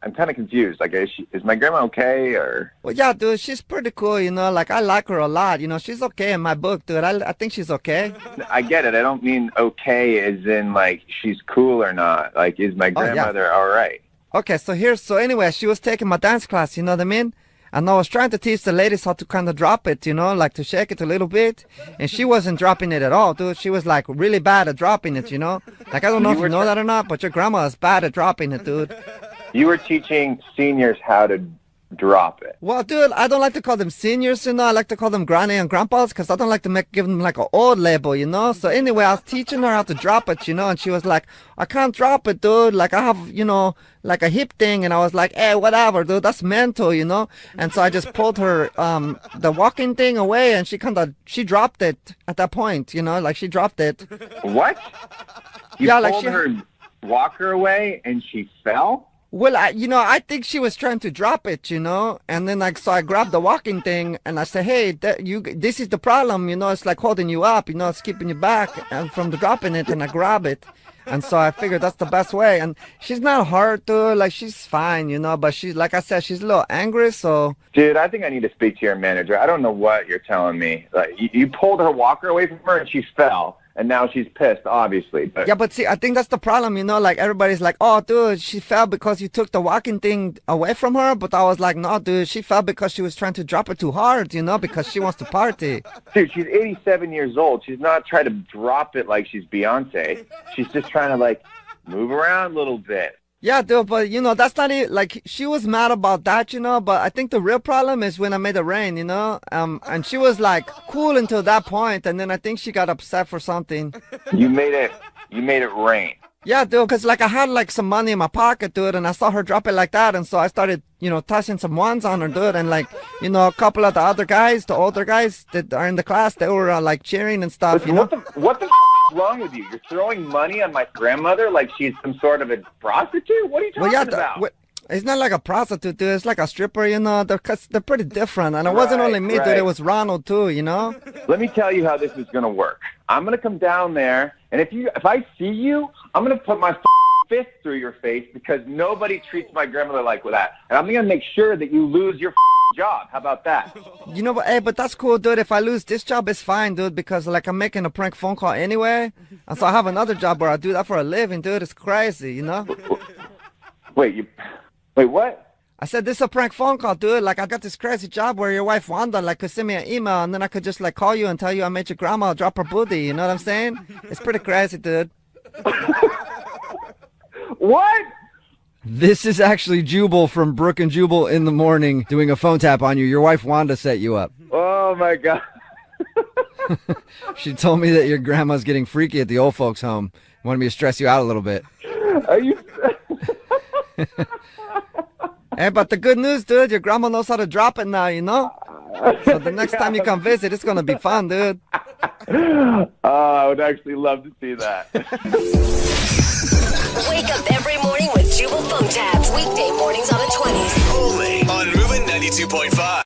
I'm kind of confused. Like, is my grandma okay, or? Well, yeah, dude, she's pretty cool, you know, like, I like her a lot, you know, she's okay in my book, dude, I think she's okay. I get it. I don't mean okay as in, like, she's cool or not. Like, is my grandmother all right? Okay, so anyway, she was taking my dance class, you know what I mean? And I was trying to teach the ladies how to kind of drop it, you know, like to shake it a little bit. And she wasn't dropping it at all, dude. She was like really bad at dropping it, you know? Like, I don't know if you know that or not, but your grandma is bad at dropping it, dude. You were teaching seniors how to drop it. Well, dude, I don't like to call them seniors, you know. I like to call them granny and grandpas because I don't like to give them like an old label, you know. So anyway, I was teaching her how to drop it, you know, and she was like, I can't drop it, dude. Like, I have, you know, like a hip thing. And I was like, hey, whatever, dude, that's mental, you know. And so I just pulled her the walking thing away, and she dropped it at that point, you know, like she dropped it. What? You pulled her walker away and she fell? Well, I think she was trying to drop it, you know, and then like, so I grabbed the walking thing and I said, hey, this is the problem, you know, it's like holding you up, you know, it's keeping you back and from the dropping it, and I grab it. And so I figured that's the best way. And she's not hurt, dude, like she's fine, you know, but she's, like I said, she's a little angry, so. Dude, I think I need to speak to your manager. I don't know what you're telling me. Like, you pulled her walker away from her and she fell. And now she's pissed, obviously. But... Yeah, but see, I think that's the problem, you know, like everybody's like, oh, dude, she fell because you took the walking thing away from her. But I was like, no, dude, she fell because she was trying to drop it too hard, you know, because she wants to party. Dude, she's 87 years old. She's not trying to drop it like she's Beyonce. She's just trying to, like, move around a little bit. Yeah, dude, but, you know, that's not it. Like, she was mad about that, you know, but I think the real problem is when I made it rain, you know, and she was, like, cool until that point, and then I think she got upset for something. You made it rain. Yeah, dude, because like I had like some money in my pocket, dude, and I saw her drop it like that, and so I started, tossing some ones on her, dude, and like, a couple of the other guys, the older guys that are in the class, they were like cheering and stuff, Listen, what the is wrong with you? You're throwing money on my grandmother like she's some sort of a prostitute? What are you talking about? It's not like a prostitute, dude. It's like a stripper, they're pretty different. And it wasn't only me, dude. It was Ronald, too, Let me tell you how this is going to work. I'm going to come down there, and if I see you, I'm going to put my fist through your face because nobody treats my grandmother like that. And I'm going to make sure that you lose your job. How about that? You know what? Hey, but that's cool, dude. If I lose this job, it's fine, dude, because like I'm making a prank phone call anyway. And so I have another job where I do that for a living, dude. It's crazy, Wait, what? I said, this is a prank phone call, dude. Like, I got this crazy job where your wife, Wanda, like, could send me an email, and then I could just, like, call you and tell you I made your grandma drop her booty. You know what I'm saying? It's pretty crazy, dude. What? This is actually Jubal from Brook and Jubal in the Morning doing a phone tap on you. Your wife, Wanda, set you up. Oh, my God. She told me that your grandma's getting freaky at the old folks' home. Wanted me to stress you out a little bit. Are you... Hey, but the good news, dude, your grandma knows how to drop it now, So the next time you come visit, it's going to be fun, dude. I would actually love to see that. Wake up every morning with Jubal phone tabs. Weekday mornings on the 20s. Only on Moving 92.5.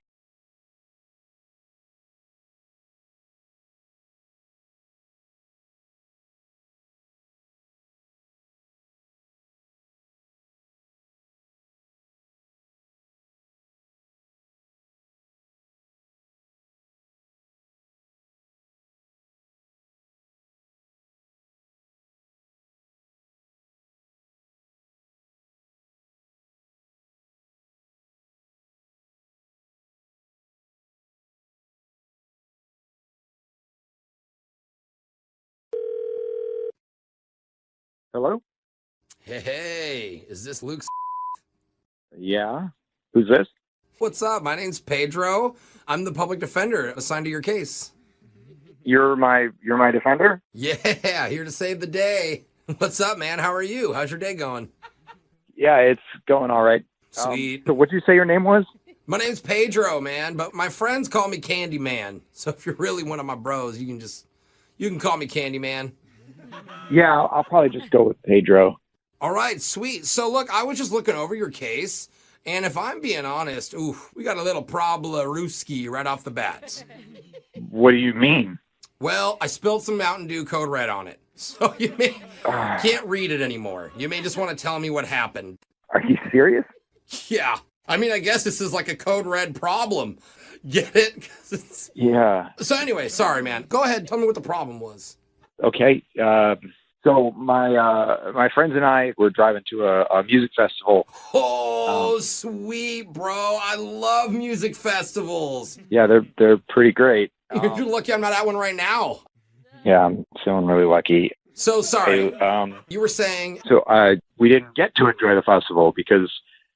Hello? Hey, is this Luke? Yeah. Who's this? What's up? My name's Pedro. I'm the public defender assigned to your case. You're my defender? Yeah, here to save the day. What's up, man? How are you? How's your day going? Yeah, it's going all right. Sweet. So what'd you say your name was? My name's Pedro, man, but my friends call me Candyman. So if you're really one of my bros, you can call me Candyman. Yeah, I'll probably just go with Pedro. All right, sweet. So look, I was just looking over your case, and if I'm being honest, we got a little problem-rooski right off the bat. What do you mean? Well, I spilled some Mountain Dew Code Red on it, so you can't read it anymore. You may just want to tell me what happened. Are you serious? Yeah. I mean, I guess this is like a Code Red problem. Get it? Yeah. So anyway, sorry, man. Go ahead. Tell me what the problem was. Okay. So my friends and I were driving to a music festival. Oh, sweet, bro. I love music festivals. Yeah, they're pretty great. You're lucky I'm not at one right now. Yeah, I'm feeling really lucky. So sorry. Hey, you were saying... So we didn't get to enjoy the festival because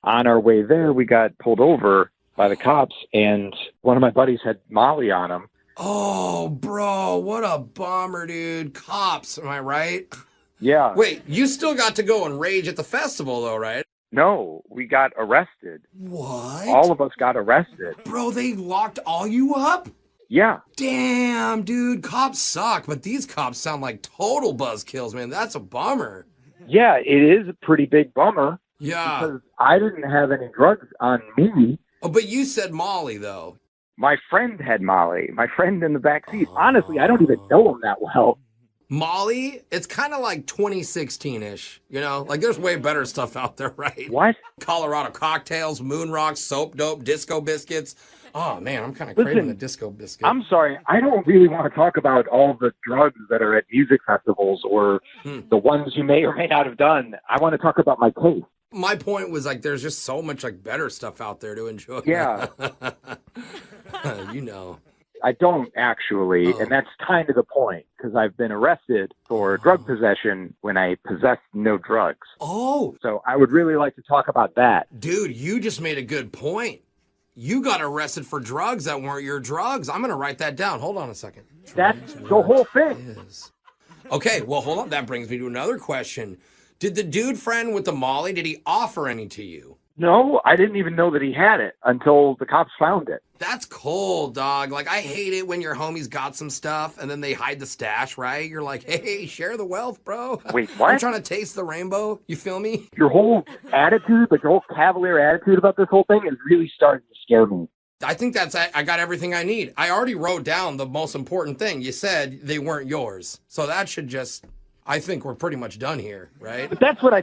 on our way there, we got pulled over by the cops, and one of my buddies had Molly on him. Oh, bro, what a bummer, dude. Cops, am I right? Yeah. Wait, you still got to go and rage at the festival, though, right? No, we got arrested. What? All of us got arrested. Bro, they locked all you up? Yeah. Damn, dude, cops suck, but these cops sound like total buzzkills, man. That's a bummer. Yeah, it is a pretty big bummer. Yeah. Because I didn't have any drugs on me. Oh, but you said Molly, though. My friend had Molly. My friend in the back seat. Honestly, I don't even know him that well. Molly? It's kind of like 2016-ish, you know? Like, there's way better stuff out there, right? What? Colorado cocktails, moon rocks, soap dope, disco biscuits. Oh, man, I'm kind of craving a disco biscuit. I'm sorry. I don't really want to talk about all the drugs that are at music festivals or the ones you may or may not have done. I want to talk about my case. My point was, like, there's just so much, like, better stuff out there to enjoy. Yeah. You know. I don't actually, and that's kind of the point, because I've been arrested for drug possession when I possessed no drugs. Oh. So I would really like to talk about that. Dude, you just made a good point. You got arrested for drugs that weren't your drugs. I'm going to write that down. Hold on a second. That's the whole thing. Okay, well, hold on. That brings me to another question. Did the dude friend with the Molly, did he offer any to you? No, I didn't even know that he had it until the cops found it. That's cold, dog. Like, I hate it when your homies got some stuff and then they hide the stash, right? You're like, hey, share the wealth, bro. Wait, what? I'm trying to taste the rainbow. You feel me? Your whole attitude, like your whole cavalier attitude about this whole thing is really starting to scare me. I think I got everything I need. I already wrote down the most important thing. You said they weren't yours. So that should just, I think we're pretty much done here, right? But that's what I